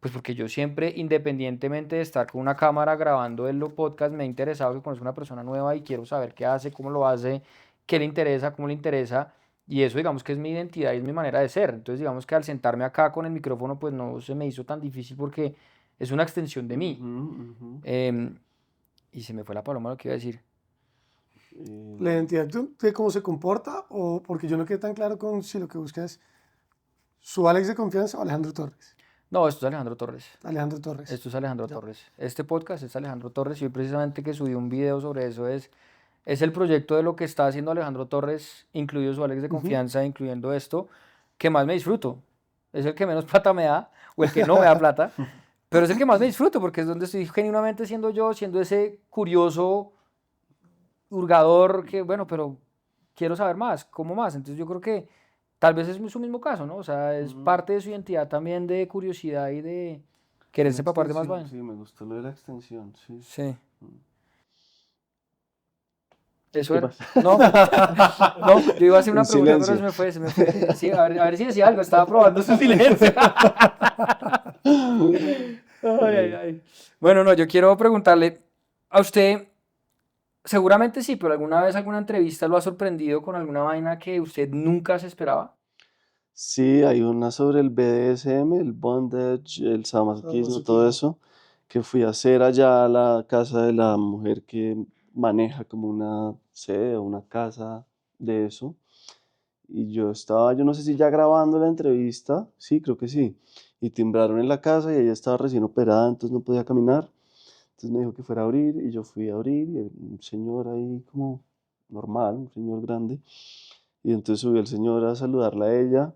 pues porque yo siempre, independientemente de estar con una cámara grabando el podcast, me ha interesado que conozca una persona nueva y quiero saber qué hace, cómo lo hace, qué le interesa, cómo le interesa, y eso digamos que es mi identidad y es mi manera de ser. Entonces digamos que al sentarme acá con el micrófono pues no se me hizo tan difícil porque es una extensión de mí. Ujú, ujú. Em, y se me fue la paloma lo que iba a decir. La Eh, identidad de cómo se comporta, o porque yo no quedé tan claro con si lo que busca es su Alex de confianza o Alejandro Torres. No, esto es Alejandro Torres. Alejandro Torres. Esto es Alejandro Ya. Torres. Este podcast es Alejandro Torres y hoy precisamente que subí un video sobre eso es el proyecto de lo que está haciendo Alejandro Torres, incluido su Alex de Ujú. confianza, incluyendo esto, que más me disfruto. Es el que menos plata me da, o el que no me da plata, pero es el que más me disfruto porque es donde estoy genuinamente siendo yo, siendo ese curioso hurgador que, bueno, pero quiero saber más, ¿cómo más? Entonces yo creo que tal vez es su mismo caso, ¿no? O sea, es ujú. parte de su identidad también de curiosidad y de Una quererse papar de más extensión, vaina. sí, me gustó lo de la extensión, sí. Sí, Mm. eso ¿Qué era. más? No, no, yo iba a hacer Un una pregunta, pero silencio. se me fue. Sí, a ver si decía algo, estaba probando su silencio. Ay, ay, Eh, ay. Bueno, no, yo quiero preguntarle a usted, seguramente sí, pero alguna vez alguna entrevista lo ha sorprendido con alguna vaina que usted nunca se esperaba. sí, hay una sobre el BDSM, el bondage, el sadomasoquismo, todo Sadomasoquismo. eso, que fui a hacer allá a la casa de la mujer que maneja como una sede o una casa de eso. Y yo estaba, yo no sé si ya grabando la entrevista, sí, creo que sí. Y timbraron en la casa y ella estaba recién operada, entonces no podía caminar. Entonces me dijo que fuera a abrir y yo fui a abrir y un señor ahí como normal, un señor grande. Y entonces subió el señor a saludarla a ella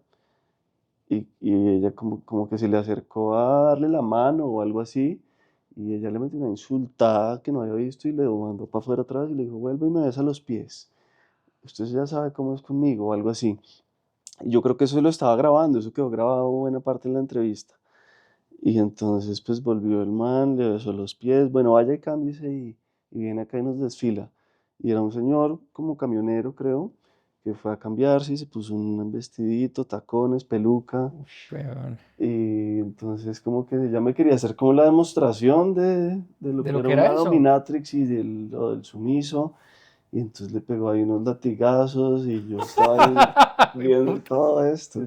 y ella como que se le acercó a darle la mano o algo así. Y ella le metió una insultada que no había visto y le mandó para afuera atrás y le dijo, vuelve y me besa los pies. Usted ya sabe cómo es conmigo o algo así. Y yo creo que eso lo estaba grabando, eso quedó grabado buena parte de la entrevista. Y entonces pues volvió el man, le besó los pies, bueno, vaya y cámbiese y viene acá y nos desfila. Y era un señor como camionero, creo, que fue a cambiarse y se puso un vestidito, tacones, peluca. Ush, weón. Y entonces como que ella me quería hacer como la demostración de lo De que lo era que era una eso. dominatrix y lo del sumiso. Y entonces le pegó ahí unos latigazos y yo estaba ahí Ay, viendo puta. todo esto.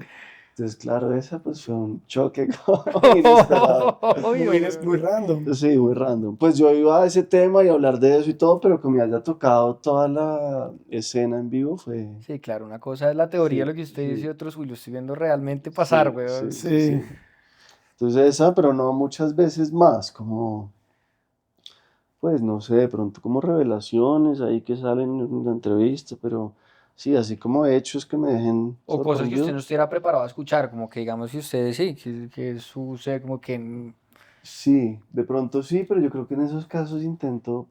Entonces, claro, esa pues fue un choque como inesperado. Uy, Muy, uy, muy uy. random. Sí, muy random. Pues yo iba a ese tema y hablar de eso y todo, pero que me haya tocado toda la escena en vivo fue... Sí, claro, una cosa es la teoría, lo Sí, que usted dice, y sí, otro, uy, lo estoy viendo realmente pasar, sí, weón. sí, Sí. sí. Entonces esa, pero no muchas veces más, como, pues no sé, de pronto como revelaciones ahí que salen en la entrevista, pero sí, así como hechos que me dejen O cosas que usted no sorprendido. estuviera preparado a escuchar, como que digamos, si usted sí, que su, sé, como que Sí, de pronto sí, pero yo creo que en esos casos intento,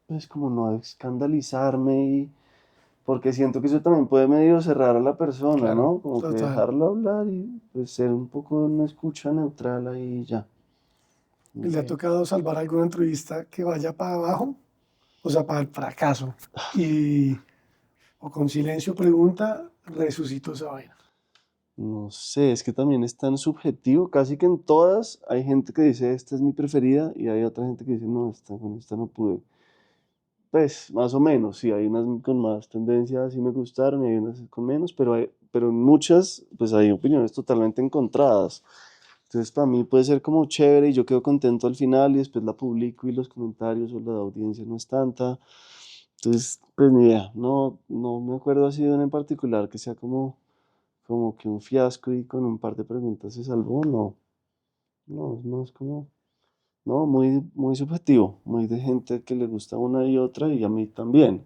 pues como no escandalizarme y porque siento que eso también puede medio cerrar a la persona, claro. ¿no? Como que Total. dejarlo hablar y pues ser un poco una escucha neutral ahí y ya. ¿Y Mm. le ha Sí. tocado salvar alguna entrevista que vaya para abajo? O sea, para el fracaso. Y, o con silencio pregunta, resucitó esa vaina. No sé, es que también es tan subjetivo, casi que en todas hay gente que dice esta es mi preferida y hay otra gente que dice no, esta, con esta no pude. Pues más o menos, sí, hay unas con más tendencia, sí me gustaron y hay unas con menos, pero en muchas pues hay opiniones totalmente encontradas. Entonces para mí puede ser como chévere y yo quedo contento al final y después la publico y los comentarios o la audiencia no es tanta. Entonces, pues ni idea, no, no me acuerdo así de una en particular que sea como que un fiasco y con un par de preguntas se salvó, no, no, no es como, no, muy, muy subjetivo, muy de gente que le gusta una y otra y a mí también.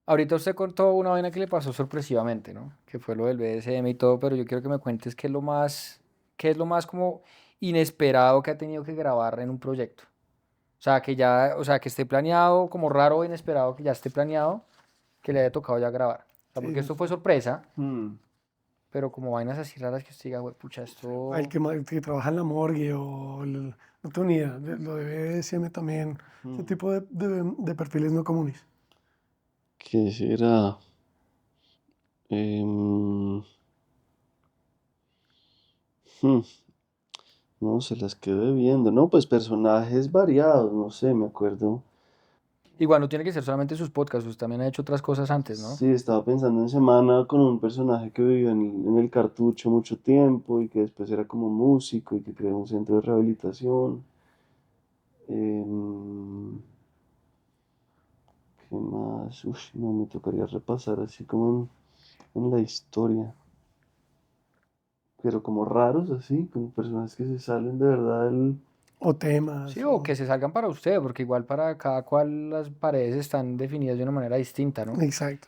Ahorita usted contó una vaina que le pasó sorpresivamente, ¿no? Que fue lo del BDSM y todo, pero yo quiero que me cuentes qué es lo más como inesperado que ha tenido que grabar en un proyecto. O sea, que ya, o sea, que esté planeado, como raro o inesperado que ya esté planeado, que le haya tocado ya grabar. O sea, Sí, porque esto fue sorpresa, Hmm. pero como vainas así raras que usted diga, "Hue pucha, el esto, que, que trabaja en la morgue o no tengo ni idea, lo de BDSM también, ese Hmm. tipo de perfiles no comunes. ¿Qué será? Em, hmm, no, se las quedé viendo. No, pues personajes variados, no sé, me acuerdo. Igual no tiene que ser solamente sus podcasts, usted también ha hecho otras cosas antes, ¿no? Sí, estaba pensando en Semana con un personaje que vivió en el Cartucho mucho tiempo y que después era como músico y que creó un centro de rehabilitación. Em, ¿Qué más? Uf, no, me tocaría repasar así como en la historia. Pero como raros así, como personas que se salen de verdad del... O temas, Sí, o... o que se salgan para usted, porque igual para cada cual las paredes están definidas de una manera distinta, ¿no? Exacto.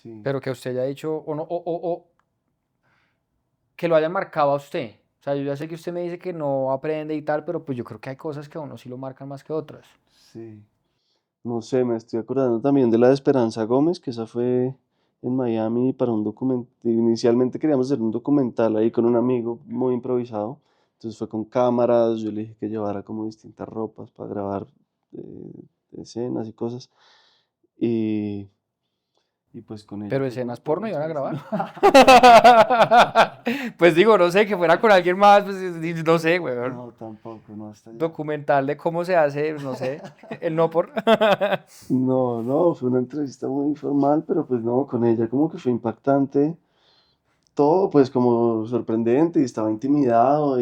Sí, Pero que usted haya dicho, o no, o que lo hayan marcado a usted. O sea, yo ya sé que usted me dice que no aprende y tal, pero pues yo creo que hay cosas que a uno sí lo marcan más que otras. sí. No sé, me estoy acordando también de la de Esperanza Gómez, que esa fue en Miami para un documental. Inicialmente queríamos hacer un documental ahí con un amigo muy improvisado. Entonces fue con cámaras, yo le dije que llevara como distintas ropas para grabar escenas y cosas. Y, y pues con ella Pero fue como escenas por porno iban a muchas... grabar. Pues digo, no sé, que fuera con alguien más, pues no sé, weón. No, tampoco, no hasta allá. Documental de cómo se hace, no sé, el no por. No, no, fue una entrevista muy informal, pero pues no, con ella como que fue impactante. Todo pues como sorprendente y estaba intimidado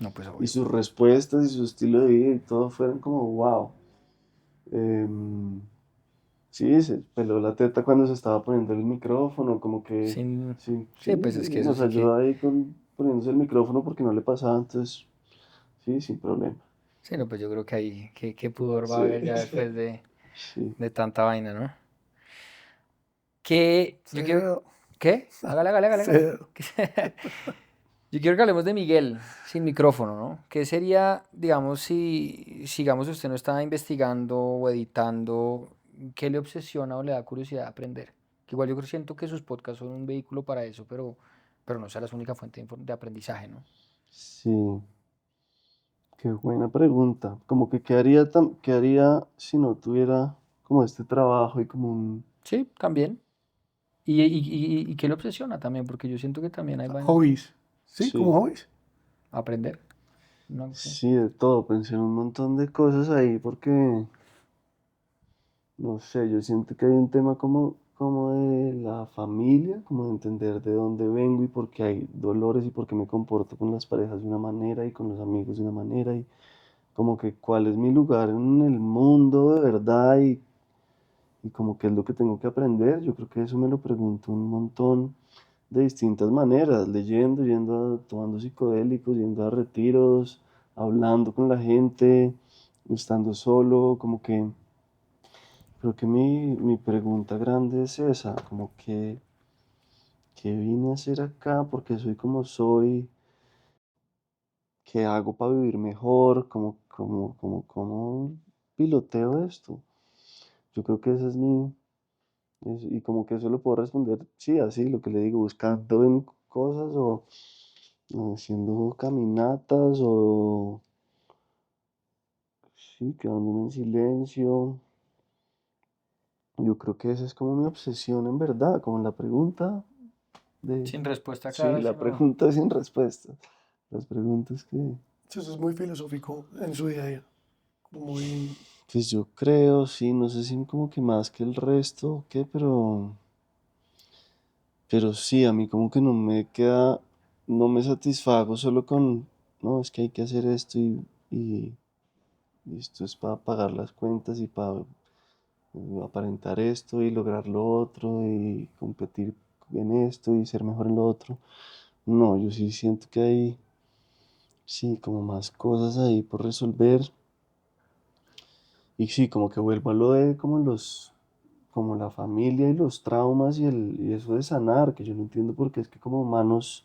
No, pues y obvio. sus respuestas y su estilo de vida y todo fueron como wow. Em, sí, se peló la teta cuando se estaba poniendo el micrófono, como que Sin... sí, sí, Sí, pues es que eso nos sí que... ayudó ahí con poniéndose el micrófono porque no le pasaba, entonces sí, sin problema. Sí, no, pues yo creo que ahí, qué pudor va a Sí, haber ya después sí. de tanta vaina, ¿no? Que yo quiero... Cero, ¿Qué? Hágale, hágale, hágale, hágale. cero. Yo quiero que hablemos de Miguel, sin micrófono, ¿no? ¿Qué sería, digamos, si, sigamos, usted no está investigando o editando, qué le obsesiona o le da curiosidad aprender? Que igual yo siento que sus podcasts son un vehículo para eso, pero no sea la única fuente de aprendizaje, ¿no? Sí, qué buena pregunta. Como que qué haría si no tuviera como este trabajo y como un... Sí, también. Y qué le obsesiona también, porque yo siento que también hay vainas que Hobbies. Sí, como Sí, hobbies. aprender. No sé. sí, de todo. Pensé en un montón de cosas ahí porque, no sé, yo siento que hay un tema como de la familia, como de entender de dónde vengo y por qué hay dolores y por qué me comporto con las parejas de una manera y con los amigos de una manera y como que cuál es mi lugar en el mundo de verdad y como qué es lo que tengo que aprender. Yo creo que eso me lo pregunto un montón de distintas maneras, leyendo, tomando psicodélicos, yendo a retiros, hablando con la gente, estando solo, como que creo que mi pregunta grande es esa, como que, ¿qué vine a hacer acá? Porque soy como soy, ¿qué hago para vivir mejor? ¿Cómo piloteo esto? Yo creo que esa es y como que eso lo puedo responder, sí, así, lo que le digo, buscando en cosas o haciendo caminatas o sí, quedándome en silencio. Yo creo que esa es como mi obsesión en verdad, como la pregunta de, Sin respuesta sí, clara, la sino... pregunta sin respuesta. Las preguntas que, Sí, eso es muy filosófico en su día a día. Como muy... pues yo creo, sí, no sé si como que más que el resto o qué, pero sí, a mí como que no me queda, no me satisfago solo con, no, es que hay que hacer esto y esto es para pagar las cuentas y para aparentar esto y lograr lo otro y competir en esto y ser mejor en lo otro. No, yo sí siento que hay, sí, como más cosas ahí por resolver. Y sí, como que vuelvo a lo de como como la familia y los traumas y eso de sanar, que yo no entiendo por qué es que como humanos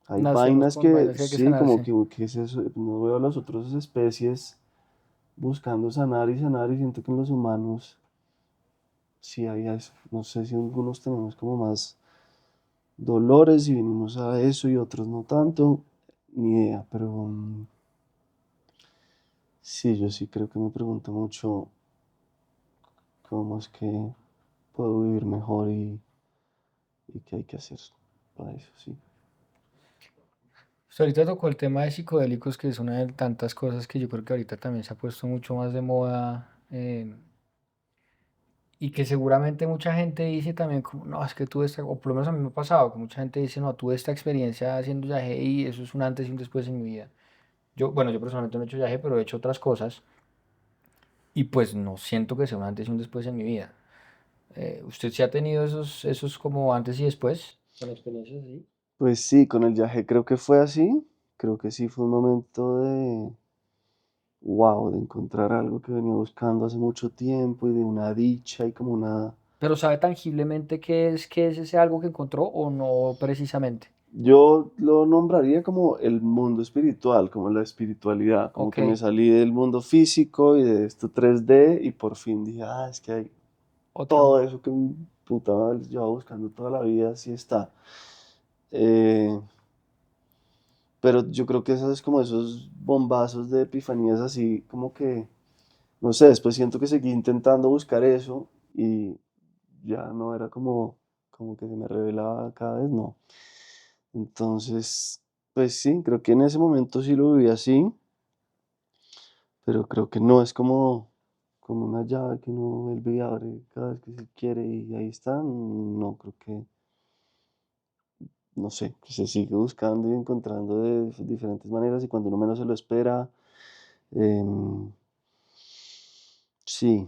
hay Nacemos vainas con que, vainas que hay que sí, como sanarse. que es eso, no veo a las otras especies buscando sanar y sanar y siento que en los humanos sí hay eso. No sé si algunos tenemos como más dolores y venimos a eso y otros no tanto, ni idea, pero sí, yo sí creo que me pregunto mucho cómo es que puedo vivir mejor y qué hay que hacer para eso, sí. Usted ahorita tocó el tema de psicodélicos, que es una de tantas cosas que yo creo que ahorita también se ha puesto mucho más de moda. Y que seguramente mucha gente dice también como, no, es que tuve esta, o por lo menos a mí me ha pasado, que mucha gente dice, no, tuve esta experiencia haciendo yagé y eso es un antes y un después en mi vida. Yo, bueno, yo personalmente no he hecho yagé, pero he hecho otras cosas y pues no siento que sea un antes y un después en mi vida. ¿Usted sí ha tenido esos como antes y después? Con experiencias así. Pues sí, con el viaje creo que fue así. Creo que sí fue un momento de, wow, de encontrar algo que venía buscando hace mucho tiempo y de una dicha y como una... Pero ¿sabe tangiblemente qué es ese algo que encontró o no precisamente? Yo lo nombraría como el mundo espiritual, como la espiritualidad, como Ok, que me salí del mundo físico y de esto 3D y por fin dije, ah, es que hay otro. todo eso que puta madre llevaba buscando toda la vida, sí está. Eh, pero yo creo que esos es como esos bombazos de epifanías así, como que, no sé, después siento que seguí intentando buscar eso y ya no era como, como que se me revelaba cada vez, no. Entonces, pues sí, creo que en ese momento sí lo viví así, pero creo que no es como, como una llave que uno vuelve y abre cada vez que se quiere y ahí está. No, creo que, no sé, que se sigue buscando y encontrando de diferentes maneras y cuando uno menos se lo espera. em, sí,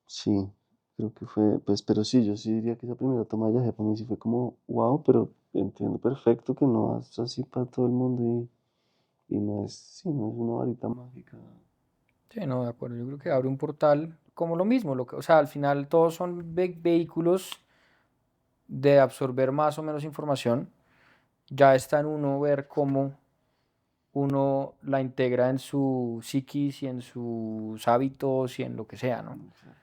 sí, creo que fue, pues, pero sí, yo sí diría que esa primera toma de viaje para mí sí fue como, wow, pero entiendo perfecto que no es así para todo el mundo y no es, sí, no es una varita mágica. Sí, no, de acuerdo. Yo creo que abre un portal como lo mismo. O sea, al final todos son vehículos de absorber más o menos información. Ya está en uno ver cómo uno la integra en su psiquis y en sus hábitos y en lo que sea, ¿no? Exacto,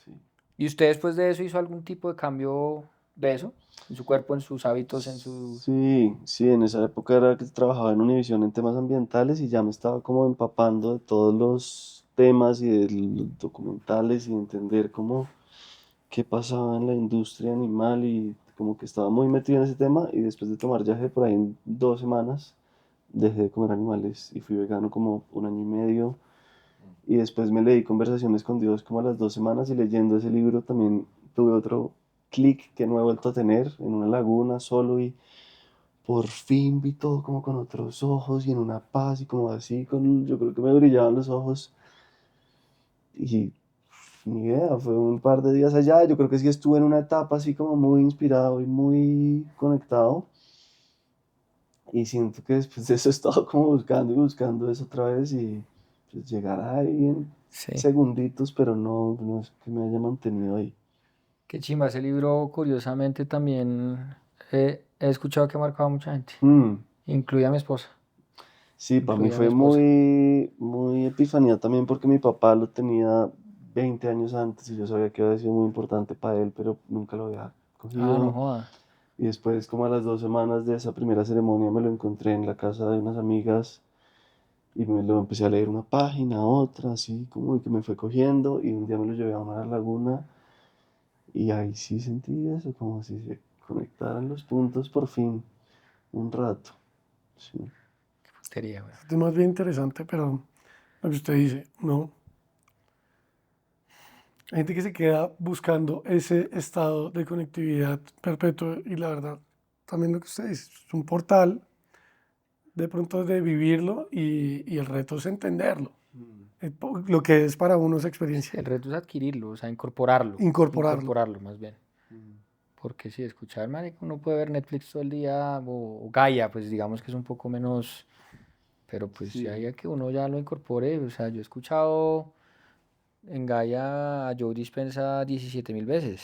sí. ¿Y usted después de eso hizo algún tipo de cambio de eso? En su cuerpo, en sus hábitos, en su... Sí, sí, en esa época era que trabajaba en Univision en temas ambientales y ya me estaba como empapando de todos los temas y de los documentales y entender cómo qué pasaba en la industria animal y como que estaba muy metido en ese tema y después de tomar viaje por ahí en 2 semanas dejé de comer animales y fui vegano como un año y medio y después me leí Conversaciones con Dios como a las 2 semanas y leyendo ese libro también tuve otro clic que no he vuelto a tener en una laguna solo y por fin vi todo como con otros ojos y en una paz y como así, con, yo creo que me brillaban los ojos y ni idea, fue un par de días allá, yo creo que sí estuve en una etapa así como muy inspirado y muy conectado y siento que después de eso he estado como buscando y buscando eso otra vez y pues llegar ahí en Sí. segunditos, pero no, no es que me haya mantenido ahí. Qué chimba, ese libro curiosamente también he escuchado que ha marcado a mucha gente, Mm, incluida a mi esposa, sí, para mí incluida a mi fue esposa. muy, muy epifanía también porque mi papá lo tenía 20 años antes y yo sabía que había sido muy importante para él, pero nunca lo había Ah, no cogido. joda. Y después, como a las 2 semanas de esa primera ceremonia, me lo encontré en la casa de unas amigas y me lo empecé a leer una página, otra, así como y que me fue cogiendo y un día me lo llevé a una laguna y ahí sí sentí eso, como si se conectaran los puntos por fin, un rato. Sí. Putería, güey. Este tema es bien interesante, pero lo que usted dice, no. Hay gente que se queda buscando ese estado de conectividad perpetuo y la verdad, también lo que usted dice, es un portal de pronto de vivirlo y el reto es entenderlo, lo que es para uno esa Sí, experiencia, el reto es adquirirlo, o sea, incorporarlo. incorporarlo más bien. Porque si escuchar, marica, uno puede ver Netflix todo el día o Gaia, pues digamos que es un poco menos, pero pues ya Sí. que uno ya lo incorpore, o sea, yo he escuchado en Gaia a Joe Dispenza 17.000 veces,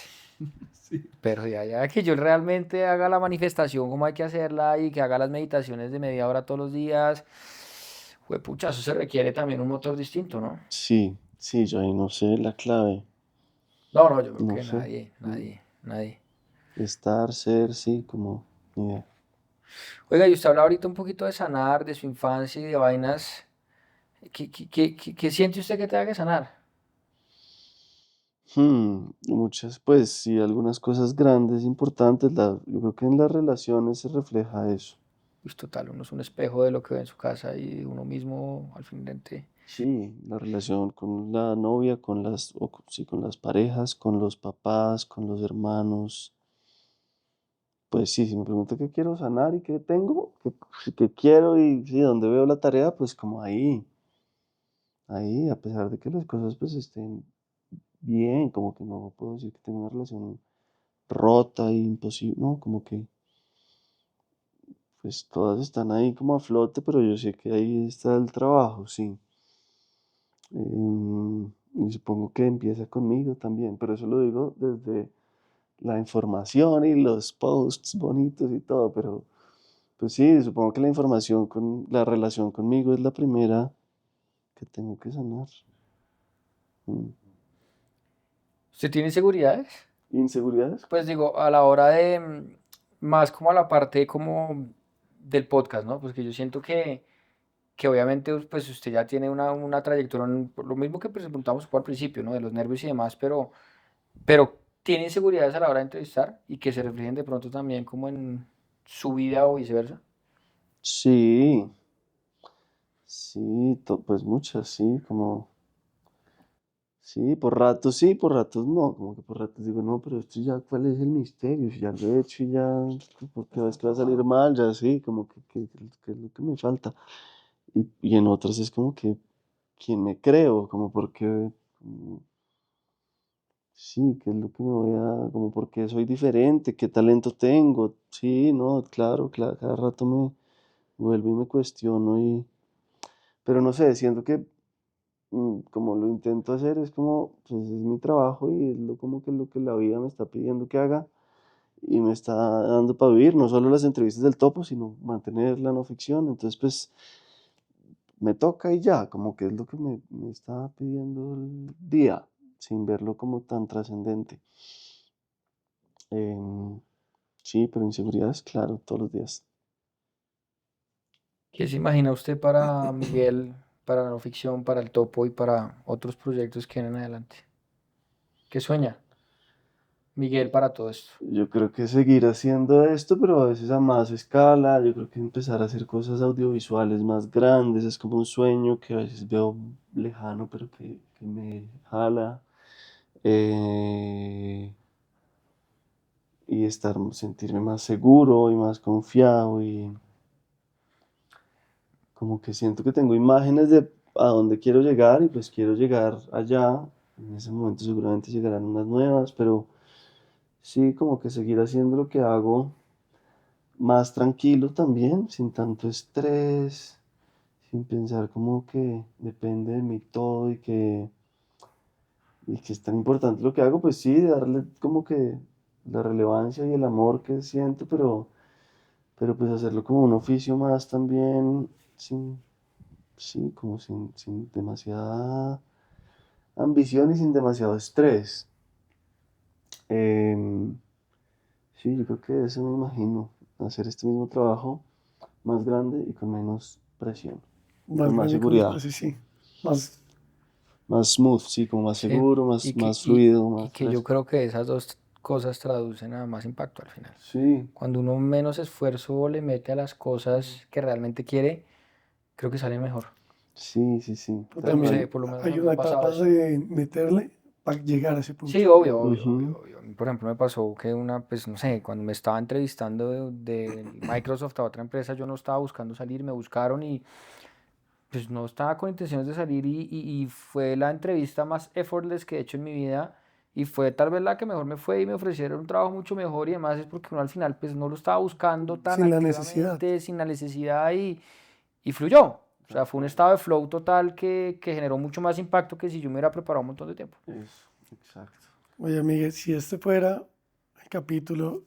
Sí. pero de allá a que yo realmente haga la manifestación como hay que hacerla y que haga las meditaciones de media hora todos los días, pucha, eso se requiere también un motor distinto, ¿no? Sí, sí, yo ahí no sé la clave, No, no, yo creo no que sé. nadie, Mm, nadie, nadie. Estar, ser, sí, como, ni idea. Oiga, y usted habla ahorita un poquito de sanar, de su infancia y de vainas. ¿Qué siente usted que tenga que sanar? Muchas, pues sí, algunas cosas grandes, importantes, yo creo que en las relaciones se refleja eso. Pues total, uno es un espejo de lo que ve en su casa y uno mismo al frente. Sí, la relación con la novia, sí, con las parejas, con los papás, con los hermanos. Pues sí, si me pregunta qué quiero sanar y qué tengo, qué quiero y sí, dónde veo la tarea, pues como ahí, a pesar de que las cosas pues estén bien, como que no puedo decir que tengo una relación rota y imposible, no, como que pues todas están ahí como a flote, pero yo sé que ahí está el trabajo, sí. Y supongo que empieza conmigo también, pero eso lo digo desde la información y los posts bonitos y todo, pero pues sí, supongo que la información con la relación conmigo es la primera que tengo que sanar. Mm. ¿Usted tiene inseguridades? ¿Inseguridades? Pues digo, a la hora de, más como a la parte como del podcast, ¿no? Pues que yo siento que obviamente pues usted ya tiene una trayectoria, por lo mismo que preguntamos al principio, ¿no? De los nervios y demás, pero tiene inseguridades a la hora de entrevistar y que se reflejen de pronto también como en su vida o viceversa. Sí, sí, pues muchas, sí, como, sí, por ratos no, como que por ratos digo, no, pero esto ya, ¿cuál es el misterio? Si ya lo he hecho y ya, ¿por qué ves que va a salir mal? Ya sí, como que es lo que me falta. Y en otras es como que, ¿quién me creo? Como porque, como, sí, ¿qué es lo que me voy a, como porque soy diferente? ¿Qué talento tengo? Sí, no, claro, cada rato me vuelvo y me cuestiono pero no sé, siento que como lo intento hacer es como, pues es mi trabajo y es como que lo que la vida me está pidiendo que haga y me está dando para vivir, no solo las entrevistas del topo, sino mantener la no ficción, entonces pues me toca y ya, como que es lo que me está pidiendo el día, sin verlo como tan trascendente. Em, sí, pero inseguridades, claro, todos los días. ¿Qué se imagina usted para Miguel, para la no ficción, para el topo y para otros proyectos que vienen adelante? ¿Qué sueña Miguel para todo esto? Yo creo que seguir haciendo esto, pero a veces a más escala. Yo creo que empezar a hacer cosas audiovisuales más grandes es como un sueño que a veces veo lejano, pero que me jala. Eh, y sentirme más seguro y más confiado y como que siento que tengo imágenes de a dónde quiero llegar y pues quiero llegar allá. En ese momento seguramente llegarán unas nuevas, pero sí, como que seguir haciendo lo que hago más tranquilo también, sin tanto estrés, sin pensar como que depende de mí todo y que es tan importante lo que hago, pues sí, darle como que la relevancia y el amor que siento, pero pues hacerlo como un oficio más también, sin, sí, como sin demasiada ambición y sin demasiado estrés. Em, sí, yo creo que eso me imagino, hacer este mismo trabajo más grande y con menos presión. Y Más con más grande con seguridad, espacio, sí. Más, más smooth, sí, como más Sí, seguro, y más fluido, y más que yo fresco. creo que esas dos cosas traducen a más impacto al final. Sí, Cuando uno menos esfuerzo le mete a las cosas que realmente quiere, creo que sale mejor. sí, pero tal No también cual. sé, por lo menos a hay mí me una ha pasado etapa eso. de meterle para llegar a ese punto. Sí, obvio, Ujú. obvio. A mí, por ejemplo, me pasó que pues no sé, cuando me estaba entrevistando de Microsoft a otra empresa, yo no estaba buscando salir, me buscaron y pues no estaba con intenciones de salir y fue la entrevista más effortless que he hecho en mi vida y fue tal vez la que mejor me fue y me ofrecieron un trabajo mucho mejor y demás es porque uno al final pues no lo estaba buscando tan Sin la necesidad. activamente, sin la necesidad y fluyó. O sea, fue un estado de flow total que generó mucho más impacto que si yo me hubiera preparado un montón de tiempo. Eso, exacto. Oye, Miguel, si este fuera el capítulo,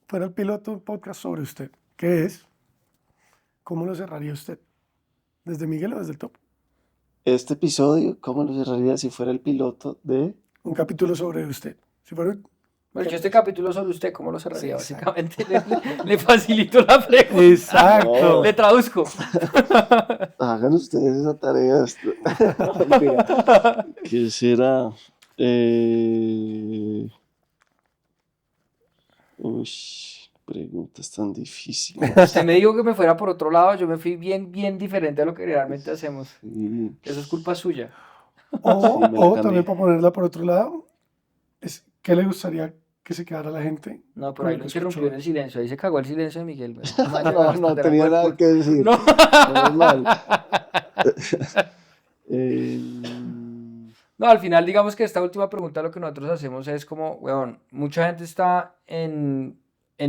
fuera el piloto de un podcast sobre usted, ¿qué es? ¿Cómo lo cerraría usted? ¿Desde Miguel o desde el top? Este episodio, ¿cómo lo cerraría si fuera el piloto de... Un capítulo sobre usted. Si fuera un Bueno, yo este capítulo. capítulo sobre usted, ¿cómo lo Sí, cerraría? exacto. Básicamente le facilito la pregunta, No, le Exacto. traduzco. hagan ustedes esa tarea. No, mentira. ¿Qué será? Eh... Uy. preguntas tan difíciles. Usted me dijo que me fuera por otro lado, yo me fui bien, bien diferente a lo que realmente hacemos. Sí, Eso es culpa suya. O, me la o cambié. también para ponerla por otro lado, ¿qué le gustaría que se quedara la gente No, pero con ahí lo lo que interrumpió escuchó en hoy? el silencio. Ahí se cagó el silencio de Miguel. Güey. No me ha llegado a No, no responder tenía algo del nada público. que decir. No. Menos mal. Eh, No, al final digamos que esta última pregunta lo que nosotros hacemos es como, weón, mucha gente está en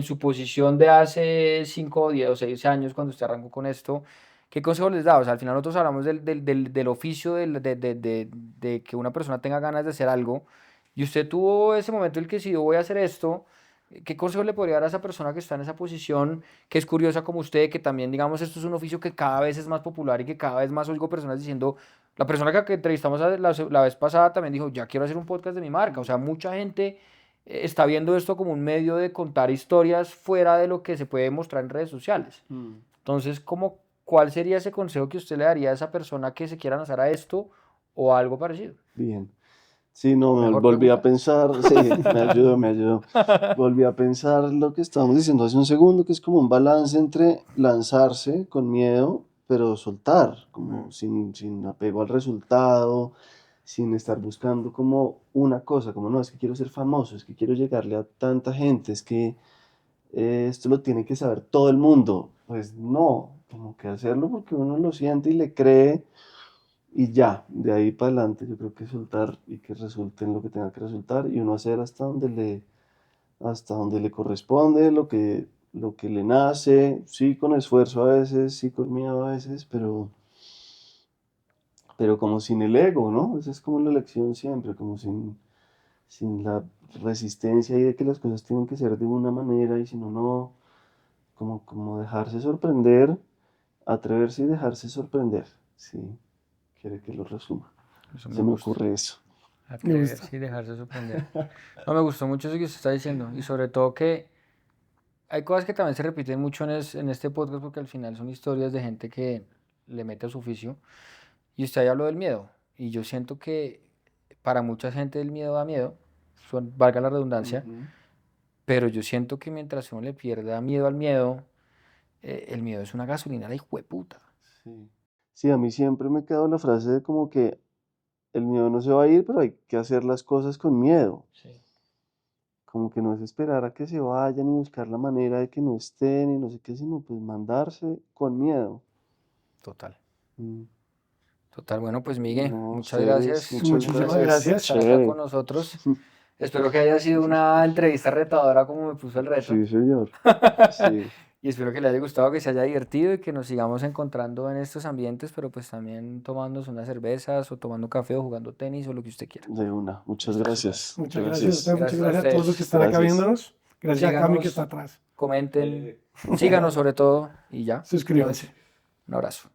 su posición de hace 5 o 10 o 6 años cuando usted arrancó con esto. ¿Qué consejo les da? O sea, al final nosotros hablamos del oficio, de que una persona tenga ganas de hacer algo y usted tuvo ese momento en el que decidió voy a hacer esto. ¿Qué consejo le podría dar a esa persona que está en esa posición, que es curiosa como usted, que también, digamos, esto es un oficio que cada vez es más popular y que cada vez más oigo personas diciendo, la persona que entrevistamos la vez pasada también dijo, ya quiero hacer un podcast de mi marca. O sea, mucha gente está viendo esto como un medio de contar historias fuera de lo que se puede mostrar en redes sociales. Entonces, ¿cuál sería ese consejo que usted le daría a esa persona que se quiera lanzar a esto o a algo parecido? Bien. Sí, no, me Mejor volví a pregunta. pensar, sí, me ayudó. Volví a pensar lo que estábamos diciendo hace un segundo, que es como un balance entre lanzarse con miedo, pero soltar, como sin apego al resultado, sin estar buscando como una cosa, como no, es que quiero ser famoso, es que quiero llegarle a tanta gente, es que esto lo tiene que saber todo el mundo. Pues no, como que hacerlo porque uno lo siente y le cree. Y ya, de ahí para adelante yo creo que soltar y que resulte en lo que tenga que resultar y uno hacer hasta donde le corresponde, lo que le nace, sí con esfuerzo a veces, sí con miedo a veces, pero como sin el ego, ¿no? Esa es como la elección siempre, como sin la resistencia y de que las cosas tienen que ser de una manera y si no, no, como dejarse sorprender, atreverse y dejarse sorprender, sí, quiere que lo resuma. Eso Se me me gusta. ocurre eso. Me gusta. Atreverse y dejarse sorprender. No, me gustó mucho eso que usted está diciendo. Y sobre todo que hay cosas que también se repiten mucho en este podcast porque al final son historias de gente que le mete a su oficio. Y usted ahí habló del miedo. Y yo siento que para mucha gente el miedo da miedo, valga la redundancia, Ujú. pero yo siento que mientras uno le pierda miedo al miedo, el miedo es una gasolina de hijo de puta. Sí. Sí, a mí siempre me quedó la frase de como que el miedo no se va a ir, pero hay que hacer las cosas con miedo. Sí. Como que no es esperar a que se vayan y buscar la manera de que no estén y no sé qué, sino pues mandarse con miedo. Total. Mm. Total, bueno, pues Miguel, No, muchas ustedes, gracias muchas Muchísimas por gracias. gracias. estar acá con Chévere. nosotros. Espero que haya sido una entrevista retadora como me puso el reto. Sí, señor. Sí, Y espero que le haya gustado, que se haya divertido y que nos sigamos encontrando en estos ambientes, pero pues también tomándonos unas cervezas o tomando café o jugando tenis o lo que usted quiera. de una. Muchas Listo, súper. gracias. Muchas gracias a ustedes, muchas Gracias a gracias a todos los que ustedes. están acá Gracias. viéndonos. Gracias a Cami que está Síganos, atrás. comenten, síganos sobre todo y ya. Suscríbanse. Un abrazo.